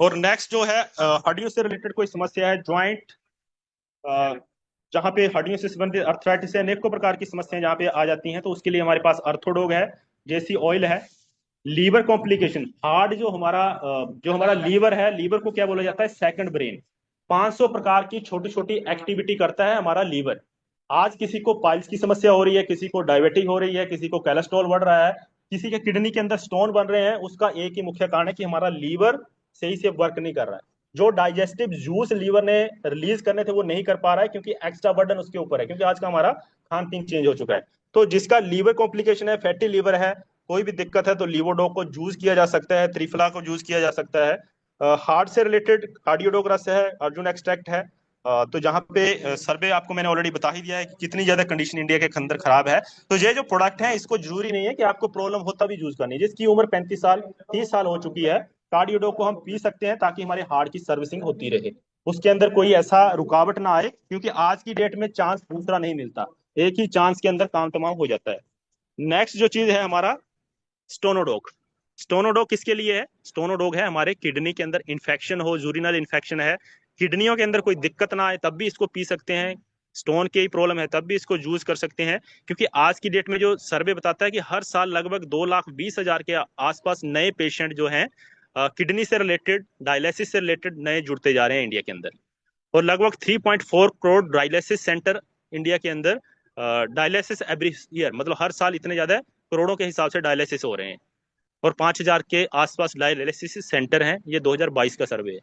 और नेक्स्ट जो है, हड्डियों से रिलेटेड कोई समस्या है, ज्वाइंट, जहां पे हड्डियों से संबंधित अर्थराइटिस है, अनेकों प्रकार की समस्याएं जहां पे आ जाती हैं, तो उसके लिए हमारे पास अर्थोडोग है, जेसी ऑयल है। लीवर कॉम्प्लिकेशन, हार्ट जो हमारा लीवर है, लीवर को क्या बोला जाता है, सेकंड ब्रेन। 500 प्रकार की छोटी छोटी एक्टिविटी करता है हमारा लीवर। आज किसी को पाइल्स की समस्या हो रही है, किसी को डायबिटिक हो रही है, किसी को कोलेस्ट्रॉल बढ़ रहा है, किसी के किडनी के अंदर स्टोन बन रहे हैं, उसका एक ही मुख्य कारण है कि हमारा लीवर सही से वर्क नहीं कर रहा है। जो डाइजेस्टिव जूस लीवर ने रिलीज करने थे वो नहीं कर पा रहा है, क्योंकि एक्स्ट्रा बर्डन उसके ऊपर है, क्योंकि आज का हमारा खान पीन चेंज हो चुका है। तो जिसका लीवर कॉम्प्लिकेशन है, फैटी लीवर है, कोई भी दिक्कत है, तो लीवोडोक को जूस किया जा सकता है, त्रिफला को जूस किया जा सकता है। हार्ट से रिलेटेड कार्डियोडोक रस है, अर्जुन एक्सट्रैक्ट है। तो जहां पे सर्वे आपको मैंने ऑलरेडी बता ही दिया है कि कितनी ज्यादा कंडीशन इंडिया के अंदर खराब है। तो ये जो प्रोडक्ट है, इसको जरूरी नहीं है कि आपको प्रॉब्लम होता भी यूज करनी है। जिसकी उम्र 35 साल 30 साल हो चुकी है, कार्डियोडोक को हम पी सकते हैं, ताकि हमारे हार्ट की सर्विसिंग होती रहे, उसके अंदर कोई ऐसा रुकावट ना आए। क्योंकि आज की डेट में चांस दूसरा नहीं मिलता, एक ही चांस के अंदर काम तमाम हो जाता है। नेक्स्ट जो चीज है हमारा स्टोनोडोग। स्टोनोडोग किसके लिए है? स्टोनोडोग है हमारे किडनी के अंदर इन्फेक्शन हो, यूरिनल इन्फेक्शन है, किडनियों के अंदर कोई दिक्कत ना आए, तब भी इसको पी सकते हैं। स्टोन की प्रॉब्लम है तब भी इसको यूज कर सकते हैं। क्योंकि आज की डेट में जो सर्वे बताता है कि हर साल लगभग 2,20,000 के आसपास नए पेशेंट जो हैं किडनी से रिलेटेड, डायलिसिस से रिलेटेड नए जुड़ते जा रहे हैं इंडिया के अंदर। और लगभग 3.4 करोड़ डायलिसिस सेंटर इंडिया के अंदर, डायलिसिस एवरी ईयर, मतलब हर साल इतने ज्यादा करोड़ों के हिसाब से डायलिसिस हो रहे हैं। और 5,000 के आसपास डायलिसिस सेंटर हैं, ये 2022 का सर्वे है।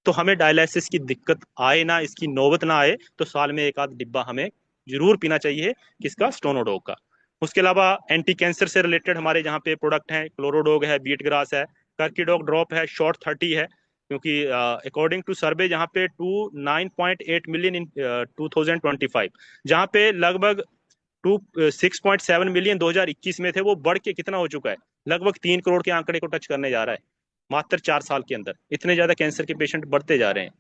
तो हमें डायलिसिस की दिक्कत आए ना, इसकी नौबत ना आए, तो साल में एक आध डिब्बा हमें जरूर पीना चाहिए, किसका? स्टोनोडोग का। उसके अलावा एंटी कैंसर से रिलेटेड हमारे जहाँ पे प्रोडक्ट हैं, क्लोरोडोग है, बीट ग्रास है, कर्कीडोग ड्रॉप है, शॉर्ट 30 है। क्योंकि अकॉर्डिंग टू सर्वे जहाँ पे 9.8 मिलियन इन 2025, जहाँ पे लगभग 6.7 मिलियन 2021 में थे, वो बढ़ के कितना हो चुका है? लगभग 3 करोड़ के आंकड़े को टच करने जा रहा है मात्र 4 साल के अंदर। इतने ज्यादा कैंसर के पेशेंट बढ़ते जा रहे हैं।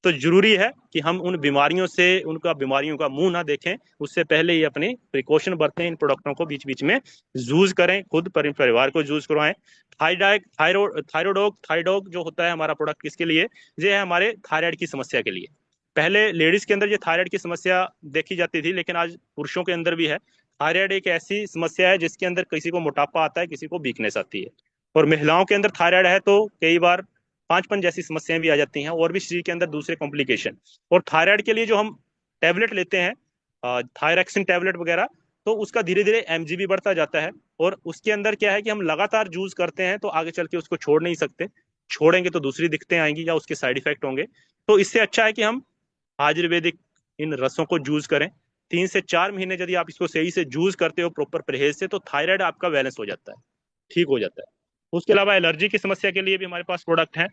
तो जरूरी है कि हम उन बीमारियों से, उनका बीमारियों का मुंह ना देखें, उससे पहले ही अपने प्रिकॉशन बरतें, इन प्रोडक्टों को बीच बीच में यूज करें, खुद परिवार को यूज करवाएं। थायरोडोग जो होता है हमारा प्रोडक्ट, किसके लिए? ये है हमारे थायराइड की समस्या के लिए। पहले लेडीज के अंदर ये थायराइड की समस्या देखी जाती थी, लेकिन आज पुरुषों के अंदर भी है। थायराइड एक ऐसी समस्या है जिसके अंदर किसी को मोटापा आता है, किसी को वीकनेस आती है। और महिलाओं के अंदर थायराइड है तो कई बार पांचपन जैसी समस्याएं भी आ जाती हैं, और भी शरीर के अंदर दूसरे कॉम्प्लिकेशन। और थायराइड के लिए जो हम टैबलेट लेते हैं, थायरैक्सिन टैबलेट वगैरह, तो उसका धीरे धीरे एमजी भी बढ़ता जाता है। और उसके अंदर क्या है कि हम लगातार यूज करते हैं तो आगे चल के उसको छोड़ नहीं सकते। छोड़ेंगे तो दूसरी दिक्कतें आएंगी या उसके साइड इफेक्ट होंगे। तो इससे अच्छा है कि हम आयुर्वेदिक इन रसों को जूस करें। 3 से 4 महीने यदि आप इसको सही से जूस करते हो प्रॉपर परहेज से, तो थायराइड आपका बैलेंस हो जाता है, ठीक हो जाता है। उसके अलावा एलर्जी की समस्या के लिए भी हमारे पास प्रोडक्ट हैं।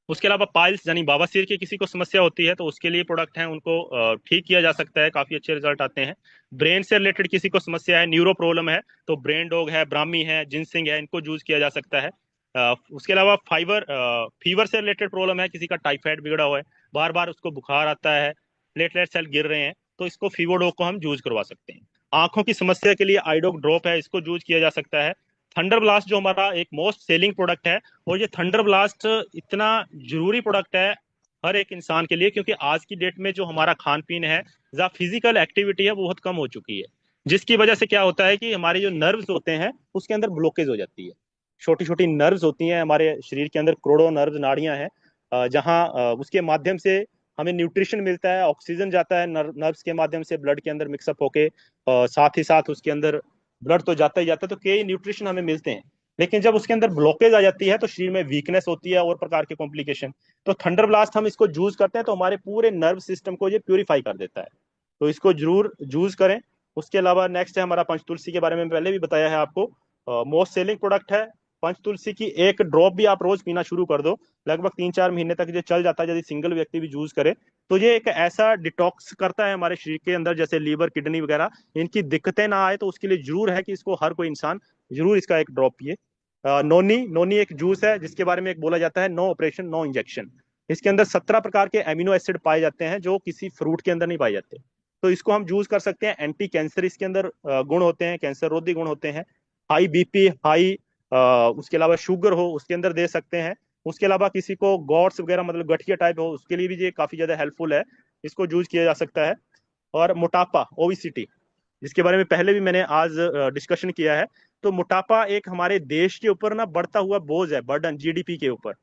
उसके अलावा पाइल्स यानी बवासीर की किसी को समस्या होती है तो उसके लिए प्रोडक्ट हैं, उनको ठीक किया जा सकता है, काफी अच्छे रिजल्ट आते हैं। ब्रेन से रिलेटेड किसी को समस्या है, न्यूरो प्रॉब्लम है, तो ब्रेन डॉग है, ब्राह्मी है, जिनसिंग है, इनको यूज किया जा सकता है। उसके अलावा फीवर से रिलेटेड प्रॉब्लम है, किसी का टाइफाइड बिगड़ा हुआ है, बार बार उसको बुखार आता है, प्लेटलेट सेल गिर रहे हैं, तो इसको फीवर डॉग को हम यूज करवा सकते हैं। आंखों की समस्या के लिए आईडॉग ड्रॉप है, इसको यूज किया जा सकता है। थंडर ब्लास्ट जो हमारा एक मोस्ट सेलिंग प्रोडक्ट है, और ये थंडर ब्लास्ट इतना जरूरी प्रोडक्ट है हर एक इंसान के लिए, क्योंकि आज की डेट में जो हमारा खान पीन है या फिजिकल एक्टिविटी है वो बहुत कम हो चुकी है, जिसकी वजह से क्या होता है कि हमारे जो नर्व्स होते हैं उसके अंदर ब्लॉकेज हो जाती है। छोटी छोटी नर्व्स होती हैं हमारे शरीर के अंदर, करोड़ों नर्व्स नाड़ियां हैं, जहां उसके माध्यम से हमें न्यूट्रिशन मिलता है, ऑक्सीजन जाता है नर्व्स के माध्यम से ब्लड के अंदर मिक्सअप होके, साथ ही साथ उसके अंदर ब्लड तो जाता ही जाता है, तो कई न्यूट्रिशन हमें मिलते हैं। लेकिन जब उसके अंदर ब्लॉकेज आ जाती है तो शरीर में वीकनेस होती है और प्रकार के कॉम्प्लिकेशन। तो थंडर ब्लास्ट हम इसको जूस करते हैं तो हमारे पूरे नर्व सिस्टम को ये प्यूरिफाई कर देता है, तो इसको जरूर जूस करें। उसके अलावा नेक्स्ट है हमारा पंचतुलसी के बारे में पहले भी बताया है आपको, मोस्ट सेलिंग प्रोडक्ट है। पंचतुलसी की एक ड्रॉप भी आप रोज पीना शुरू कर दो, लगभग 3-4 महीने तक ये चल जाता है यदि सिंगल व्यक्ति भी यूज करे। तो ये एक ऐसा डिटॉक्स करता है हमारे शरीर के अंदर, जैसे लीवर किडनी वगैरह इनकी दिक्कतें ना आए, तो उसके लिए जरूर है कि इसको हर कोई इंसान जरूर इसका एक ड्रॉप पिए। नोनी नोनी एक जूस है जिसके बारे में एक बोला जाता है नो ऑपरेशन नो इंजेक्शन। इसके अंदर 17 प्रकार के एमिनो एसिड पाए जाते हैं जो किसी फ्रूट के अंदर नहीं पाए जाते, तो इसको हम जूस कर सकते हैं। एंटी कैंसर इसके अंदर गुण होते हैं, कैंसर रोधी गुण होते हैं। हाई बीपी, हाई उसके अलावा शुगर हो उसके अंदर दे सकते हैं। उसके अलावा किसी को गॉट्स वगैरह मतलब गठिया टाइप हो उसके लिए भी ये काफी ज्यादा हेल्पफुल है, इसको यूज किया जा सकता है। और मोटापा, ओबिसिटी, जिसके बारे में पहले भी मैंने आज डिस्कशन किया है, तो मोटापा एक हमारे देश के ऊपर ना बढ़ता हुआ बोझ है, बर्डन जीडीपी के ऊपर।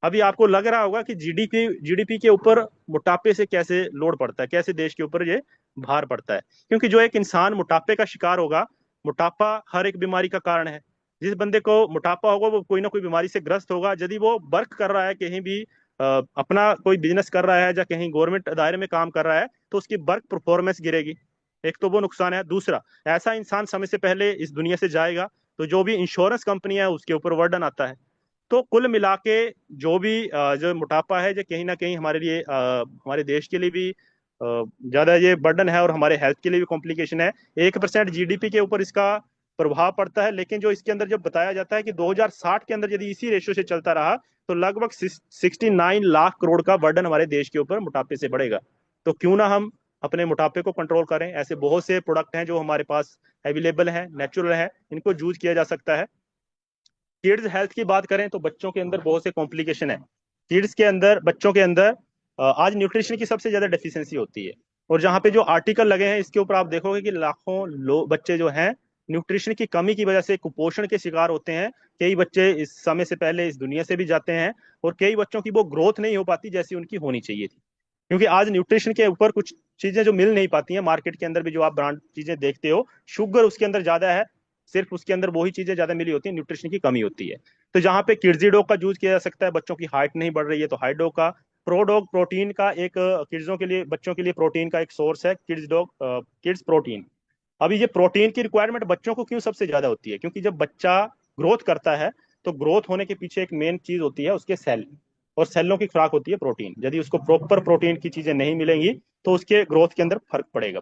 अभी आपको लग रहा होगा कि जीडीपी के ऊपर मोटापे से कैसे लोड पड़ता है, कैसे देश के ऊपर ये भार पड़ता है, क्योंकि जो एक इंसान मोटापे का शिकार होगा, मोटापा हर एक बीमारी का कारण है। जिस बंदे को मोटापा होगा वो कोई ना कोई बीमारी से ग्रस्त होगा। यदि वो वर्क कर रहा है कहीं भी, अपना कोई बिजनेस कर रहा है या कहीं गवर्नमेंट दायरे में काम कर रहा है, तो उसकी वर्क परफॉर्मेंस गिरेगी। एक तो वो नुकसान है। दूसरा, ऐसा इंसान समय से पहले इस दुनिया से जाएगा तो जो भी इंश्योरेंस कंपनी है उसके ऊपर वर्डन आता है। तो कुल मिला के जो भी जो मोटापा है, जो कहीं ना कहीं हमारे लिए, हमारे देश के लिए भी ज्यादा ये बर्डन है और हमारे हेल्थ के लिए भी कॉम्प्लिकेशन है। 1% जीडीपी के ऊपर इसका प्रभाव पड़ता है, लेकिन जो इसके अंदर जब बताया जाता है कि 2060 के अंदर यदि इसी रेशियो से चलता रहा तो लगभग 69 लाख करोड़ का बर्डन हमारे देश के ऊपर मोटापे से बढ़ेगा। तो क्यों ना हम अपने मोटापे को कंट्रोल करें। ऐसे बहुत से प्रोडक्ट हैं जो हमारे पास अवेलेबल हैं, नेचुरल है, इनको यूज किया जा सकता है। किड्स हेल्थ की बात करें तो बच्चों के अंदर बहुत से कॉम्प्लिकेशन है। किड्स के अंदर, बच्चों के अंदर आज न्यूट्रिशन की सबसे ज्यादा डेफिशिएंसी होती है। और जहाँ पे जो आर्टिकल लगे हैं इसके ऊपर आप देखोगे कि लाखों बच्चे जो हैं न्यूट्रिशन की कमी की वजह से कुपोषण के शिकार होते हैं। कई बच्चे इस समय से पहले इस दुनिया से भी जाते हैं, और कई बच्चों की वो ग्रोथ नहीं हो पाती जैसी उनकी होनी चाहिए थी, क्योंकि आज न्यूट्रिशन के ऊपर कुछ चीजें जो मिल नहीं पाती हैं मार्केट के अंदर भी, जो आप ब्रांड चीजें देखते हो, शुगर उसके अंदर ज्यादा है, सिर्फ उसके अंदर वही चीजें ज्यादा मिली होती है, न्यूट्रिशन की कमी होती है। तो जहाँ पे किड्जीडोग का यूज किया जा सकता है, बच्चों की हाइट नहीं बढ़ रही है तो हाइडोग का। प्रोडोग प्रोटीन का एक किड्सों के लिए, बच्चों के लिए प्रोटीन का एक सोर्स है किड्स प्रोटीन। अभी ये प्रोटीन की रिक्वायरमेंट बच्चों को क्यों सबसे ज्यादा होती है, क्योंकि जब बच्चा ग्रोथ करता है तो ग्रोथ होने के पीछे एक मेन चीज होती है उसके सेल, और सेलों की खुराक होती है प्रोटीन। यदि उसको प्रॉपर प्रोटीन की चीजें नहीं मिलेंगी तो उसके ग्रोथ के अंदर फर्क पड़ेगा।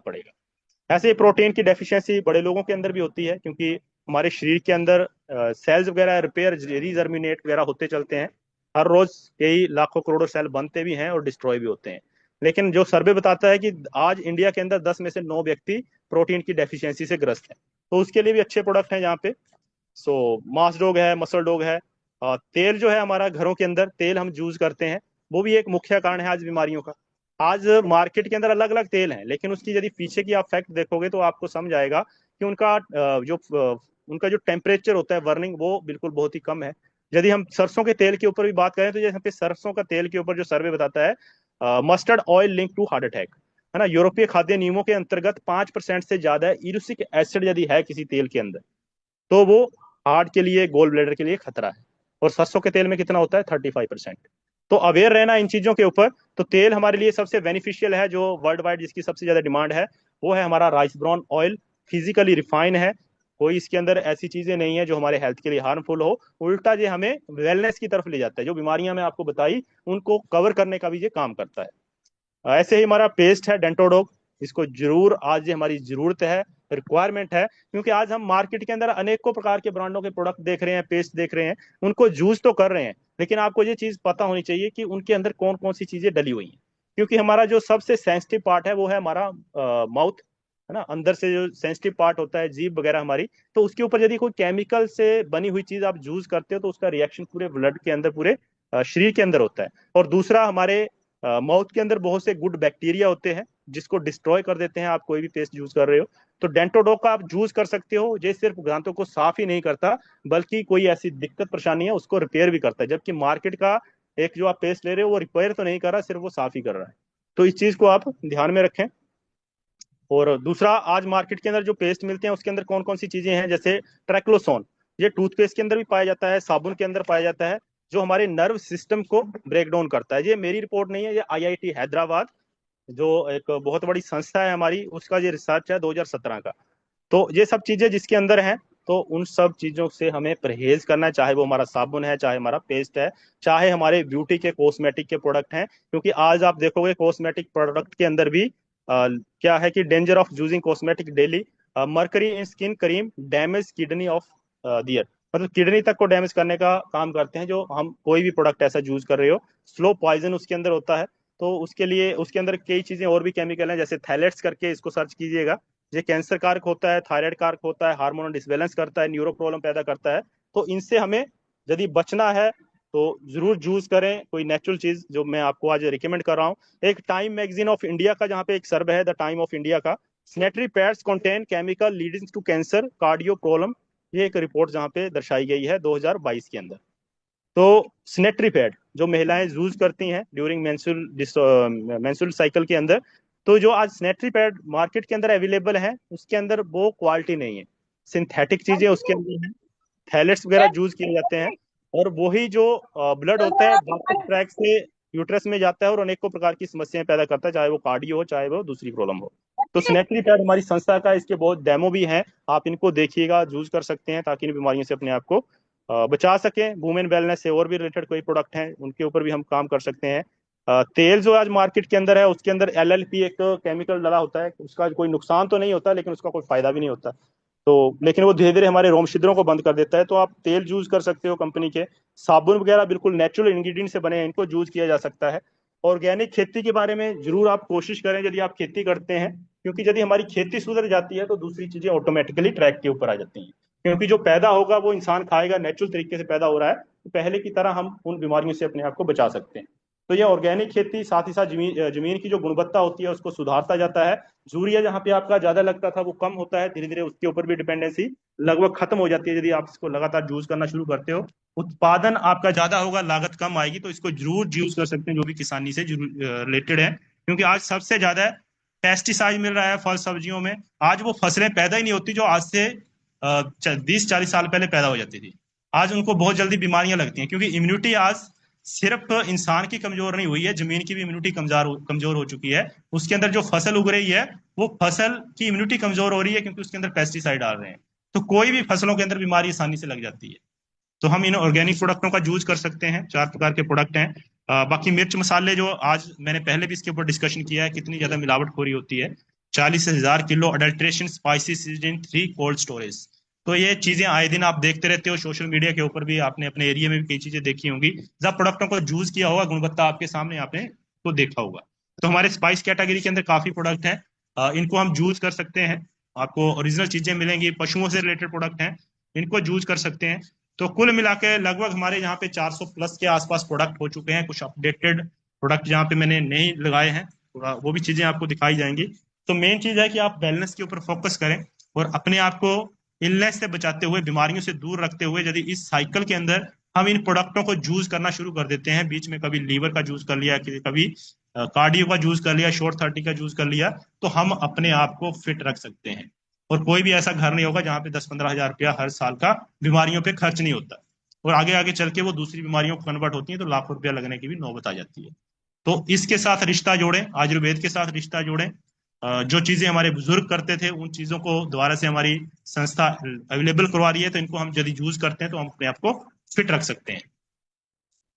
ऐसे ही प्रोटीन की डेफिशिएंसी बड़े लोगों के अंदर भी होती है, क्योंकि हमारे शरीर के अंदर सेल्स वगैरह रिपेयर, रीजर्मिनेट वगैरह होते चलते हैं। हर रोज कई लाखों करोड़ों सेल बनते भी हैं और डिस्ट्रॉय भी होते हैं। लेकिन जो सर्वे बताता है कि आज इंडिया के अंदर 10 में से 9 व्यक्ति प्रोटीन की डेफिशिएंसी से ग्रस्त है, तो उसके लिए भी अच्छे प्रोडक्ट हैं यहाँ पे। सो मास डॉग है, मसल डॉग है। तेल जो है हमारा घरों के अंदर तेल हम यूज करते हैं, वो भी एक मुख्य कारण है आज बीमारियों का। आज मार्केट के अंदर अलग अलग तेल हैं, लेकिन उसकी यदि पीछे की आप फैक्ट देखोगे तो आपको समझ आएगा कि उनका जो टेम्परेचर होता है बर्निंग, वो बिल्कुल बहुत ही कम है। यदि हम सरसों के तेल के ऊपर भी बात करें तो यहाँ पे सरसों का तेल के ऊपर जो सर्वे बताता है, mustard oil link to heart attack, है ना, यूरोपीय खाद्य नियमों के अंतर्गत 5% से ज्यादा इरुसिक एसिड यदि है किसी तेल के अंदर तो वो हार्ट के लिए, गोल ब्लेडर के लिए खतरा है। और सरसों के तेल में कितना होता है 35%। तो अवेयर रहना इन चीजों के ऊपर। तो तेल हमारे लिए सबसे बेनिफिशियल है, जो वर्ल्ड वाइड जिसकी सबसे ज्यादा डिमांड है वो है हमारा rice brown oil. Physically refine है, कोई इसके अंदर ऐसी चीजें नहीं है जो हमारे हेल्थ के लिए हार्मफुल हो, उल्टा ये हमें वेलनेस की तरफ ले जाता है। जो बीमारियां मैं आपको बताई उनको कवर करने का भी ये काम करता है। ऐसे ही हमारा पेस्ट है डेंटोडॉग, इसको जरूर आज ये हमारी जरूरत है, रिक्वायरमेंट है, क्योंकि आज हम मार्केट के अंदर अनेकों प्रकार के ब्रांडों के प्रोडक्ट देख रहे हैं, पेस्ट देख रहे हैं, उनको यूज तो कर रहे हैं, लेकिन आपको ये चीज पता होनी चाहिए कि उनके अंदर कौन कौन सी चीजें डली हुई हैं। क्योंकि हमारा जो सबसे सेंसिटिव पार्ट है वो है हमारा माउथ, है ना, अंदर से जो सेंसिटिव पार्ट होता है जीभ वगैरह हमारी, तो उसके ऊपर यदि कोई केमिकल से बनी हुई चीज आप यूज करते हो तो उसका रिएक्शन पूरे ब्लड के अंदर, पूरे शरीर के अंदर होता है। और दूसरा, हमारे माउथ के अंदर बहुत से गुड बैक्टीरिया होते हैं जिसको डिस्ट्रॉय कर देते हैं आप कोई भी पेस्ट यूज कर रहे हो। तो डेंटोडॉग का आप यूज कर सकते हो, ये सिर्फ दांतों को साफ ही नहीं करता बल्कि कोई ऐसी दिक्कत परेशानी है उसको रिपेयर भी करता है, जबकि मार्केट का एक जो आप पेस्ट ले रहे हो वो रिपेयर तो नहीं कर रहा, सिर्फ वो साफ ही कर रहा है। तो इस चीज को आप ध्यान में रखें। और दूसरा, आज मार्केट के अंदर जो पेस्ट मिलते हैं उसके अंदर कौन कौन सी चीजें हैं, जैसे ट्रैक्लोसोन, ये टूथपेस्ट के अंदर भी पाया जाता है, साबुन के अंदर पाया जाता है, जो हमारे नर्व सिस्टम को ब्रेक डाउन करता है। ये मेरी रिपोर्ट नहीं है, ये आईआईटी हैदराबाद जो एक बहुत बड़ी संस्था है हमारी, उसका ये रिसर्च है 2017 का। तो ये सब चीजें जिसके अंदर हैं, तो उन सब चीजों से हमें परहेज करना है, चाहे वो हमारा साबुन है, चाहे हमारा पेस्ट है, चाहे हमारे ब्यूटी के कॉस्मेटिक के प्रोडक्ट हैं। क्योंकि आज आप देखोगे कॉस्मेटिक प्रोडक्ट के अंदर भी क्या है कि danger of using cosmetic daily, mercury in skin cream damage kidney of their, मतलब किडनी तक को डैमेज करने का काम करते हैं जो हम कोई भी प्रोडक्ट ऐसा यूज कर रहे हो। स्लो पॉइजन उसके अंदर होता है। तो उसके लिए उसके अंदर कई चीजें और भी केमिकल हैं, जैसे थैलेट्स करके, इसको सर्च कीजिएगा। ये कैंसर कारक होता है, थायराइड कारक होता है, हार्मोनल डिसबैलेंस करता है, न्यूरो प्रॉब्लम पैदा करता है। तो इनसे हमें यदि बचना है तो जरूर यूज करें कोई नेचुरल चीज, जो मैं आपको आज रिकमेंड कर रहा हूँ। एक टाइम मैगजीन ऑफ इंडिया का जहाँ पे एक सर्वे है, द टाइम ऑफ इंडिया का, sanitary pads contain chemical leading to cancer cardio problem, ये एक रिपोर्ट जहाँ पे दर्शाई गई है 2022 के अंदर। तो सैनिटरी पैड जो महिलाएं यूज करती हैं ड्यूरिंग मेंस्ट्रुअल साइकिल के अंदर, तो जो आज सैनिटरी पैड मार्केट के अंदर अवेलेबल है उसके अंदर वो क्वालिटी नहीं है, सिंथेटिक चीजें उसके अंदर हैं, थैलेट्स वगैरह यूज किए जाते हैं। और वही जो ब्लड होता है वापस ट्रैक से यूट्रस में जाता है और अनेकों प्रकार की समस्याएं पैदा करता है, चाहे वो कार्डियो हो चाहे वो दूसरी प्रॉब्लम हो। तो सैनिटरी पैड हमारी संस्था का, इसके बहुत डेमो भी हैं, आप इनको देखिएगा, यूज कर सकते हैं ताकि इन बीमारियों से अपने आप को बचा सकें। वुमेन वेलनेस से और भी रिलेटेड कोई प्रोडक्ट हैं उनके ऊपर भी हम काम कर सकते हैं। तेल जो आज मार्केट के अंदर है उसके अंदर एलएलपी एक केमिकल डला होता है, उसका कोई नुकसान तो नहीं होता लेकिन उसका कोई फायदा भी नहीं होता। तो लेकिन वो धीरे धीरे हमारे रोम छिद्रों को बंद कर देता है। तो आप तेल यूज कर सकते हो कंपनी के, साबुन वगैरह बिल्कुल नेचुरल इंग्रेडिएंट से बने हैं, इनको यूज किया जा सकता है। ऑर्गेनिक खेती के बारे में जरूर आप कोशिश करें यदि आप खेती करते हैं, क्योंकि यदि हमारी खेती सुधर जाती है तो दूसरी चीजें ऑटोमेटिकली ट्रैक के ऊपर आ जाती हैं। क्योंकि जो पैदा होगा वो इंसान खाएगा, नेचुरल तरीके से पैदा हो रहा है, तो पहले की तरह हम उन बीमारियों से अपने आप को बचा सकते हैं। तो ये ऑर्गेनिक खेती साथ ही साथ जमीन की जो गुणवत्ता होती है उसको सुधारता जाता है। यूरिया जहाँ पे आपका ज्यादा लगता था वो कम होता है, धीरे धीरे उसके ऊपर भी डिपेंडेंसी लगभग खत्म हो जाती है यदि आप इसको लगातार यूज करना शुरू करते हो। उत्पादन आपका ज्यादा होगा, लागत कम आएगी, तो इसको जरूर यूज कर सकते हैं जो भी किसानी से रिलेटेड है। क्योंकि आज सबसे ज्यादा पेस्टिसाइड मिल रहा है फल सब्जियों में। आज वो फसलें पैदा ही नहीं होती जो आज से 20-40 साल पहले पैदा हो जाती थी। आज उनको बहुत जल्दी बीमारियां लगती हैं, क्योंकि इम्यूनिटी आज सिर्फ इंसान की कमजोर नहीं हुई है, जमीन की भी इम्यूनिटी कमजोर हो चुकी है। उसके अंदर जो फसल उग रही है वो फसल की इम्यूनिटी कमजोर हो रही है क्योंकि उसके अंदर पेस्टिसाइड डाल रहे हैं। तो कोई भी फसलों के अंदर बीमारी आसानी से लग जाती है। तो हम इन ऑर्गेनिक प्रोडक्टों का यूज कर सकते हैं। 4 प्रकार के प्रोडक्ट हैं। बाकी मिर्च मसाले जो आज मैंने पहले भी इसके ऊपर डिस्कशन किया है, कितनी ज्यादा मिलावटखोरी होती है। 40,000 किलो अडल्ट्रेशन स्पाइसेस इन 3 कोल्ड स्टोरेज। तो ये चीजें आए दिन आप देखते रहते हो, सोशल मीडिया के ऊपर भी आपने अपने एरिया में भी कई चीजें देखी होंगी जब प्रोडक्टों को यूज किया होगा, गुणवत्ता आपके सामने आपने तो देखा होगा। तो हमारे स्पाइस कैटेगरी के अंदर काफी प्रोडक्ट हैं, इनको हम यूज कर सकते हैं। आपको ओरिजिनल चीजें मिलेंगी, पशुओं से रिलेटेड प्रोडक्ट हैं, इनको यूज कर सकते हैं। तो कुल मिला के लगभग हमारे यहाँ पे 400 प्लस के आसपास प्रोडक्ट हो चुके हैं। कुछ अपडेटेड प्रोडक्ट जहाँ पे मैंने नहीं लगाए हैं, वो भी चीजें आपको दिखाई जाएंगी। तो मेन चीज है कि आप वेलनेस के ऊपर फोकस करें और अपने आप को इलनेस से बचाते हुए, बीमारियों से दूर रखते हुए, यदि इस साइकिल के अंदर हम इन प्रोडक्टों को यूज करना शुरू कर देते हैं, बीच में कभी लीवर का यूज कर लिया, कभी कार्डियो का यूज कर लिया, शॉर्ट 30 का यूज कर लिया, तो हम अपने आप को फिट रख सकते हैं। और कोई भी ऐसा घर नहीं होगा जहां पे 10-15 हजार रुपया हर साल का बीमारियों पे खर्च नहीं होता। और आगे आगे चल के वो दूसरी बीमारियों को कन्वर्ट होती है, तो लाखों रुपया लगने की भी नौबत आ जाती है। तो इसके साथ रिश्ता जोड़ें, आयुर्वेद के साथ रिश्ता जोड़ें। जो चीजें हमारे बुजुर्ग करते थे उन चीजों को दोबारा से हमारी संस्था अवेलेबल करवा रही है, तो इनको हम यदि यूज करते हैं तो हम अपने आप को फिट रख सकते हैं।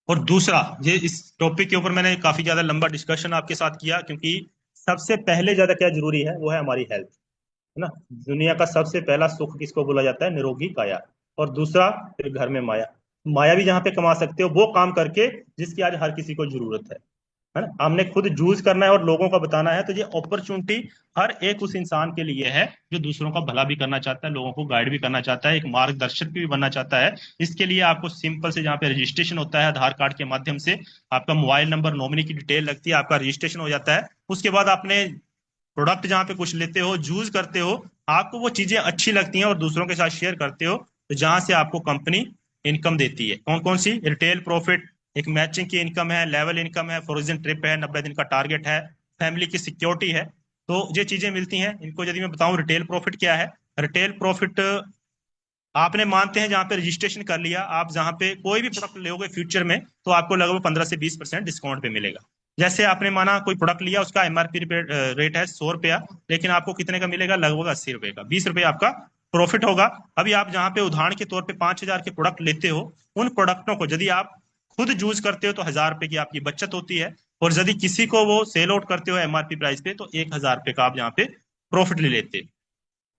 और दूसरा, ये इस टॉपिक के ऊपर मैंने काफी ज्यादा लंबा डिस्कशन आपके साथ किया, क्योंकि सबसे पहले ज्यादा क्या जरूरी है वो है हमारी हेल्थ, है ना। दुनिया का सबसे पहला सुख किसको बोला जाता है? निरोगी काया। और दूसरा फिर घर में माया। माया भी जहां पे कमा सकते हो वो काम करके जिसकी आज हर किसी को जरूरत है ना। हमने खुद जूझ करना है और लोगों को बताना है। तो ये अपॉर्चुनिटी हर एक उस इंसान के लिए है जो दूसरों का भला भी करना चाहता है, लोगों को गाइड भी करना चाहता है, एक मार्गदर्शक भी बनना चाहता है। इसके लिए आपको सिंपल से जहाँ पे रजिस्ट्रेशन होता है आधार कार्ड के माध्यम से, आपका मोबाइल नंबर, नॉमिनी की डिटेल लगती है, आपका रजिस्ट्रेशन हो जाता है। उसके बाद आपने प्रोडक्ट जहाँ पे कुछ लेते हो, यूज करते हो, आपको वो चीजें अच्छी लगती हैं और दूसरों के साथ शेयर करते हो, तो जहां से आपको कंपनी इनकम देती है। कौन कौन सी? रिटेल प्रॉफिट, एक मैचिंग की इनकम है, लेवल इनकम है, फ्रोजन ट्रिप है, 90 दिन का टारगेट है, फैमिली की सिक्योरिटी है। तो ये चीजें मिलती हैं। इनको यदि मैं बताऊं रिटेल प्रॉफिट क्या है, रिटेल प्रॉफिट आपने मानते हैं जहां पे रजिस्ट्रेशन कर लिया, आप जहां पे कोई भी प्रोडक्ट लोगे फ्यूचर में तो आपको लगभग 15 से 20% डिस्काउंट पे मिलेगा। जैसे आपने माना कोई प्रोडक्ट लिया, उसका एमआरपी रेट है 100 रुपया, लेकिन आपको कितने का मिलेगा? लगभग 80 रुपए का, 20 रुपए आपका प्रॉफिट होगा। अभी आप जहां पे उदाहरण के तौर पे 5,000 के प्रोडक्ट लेते हो, उन प्रोडक्टों को यदि आप खुद यूज करते हो तो 1,000 रुपए की आपकी बचत होती है। और यदि किसी को वो सेल आउट करते हो एमआरपी प्राइस पे, तो 1,000 रुपए का आप यहाँ पे प्रॉफिट ले लेते।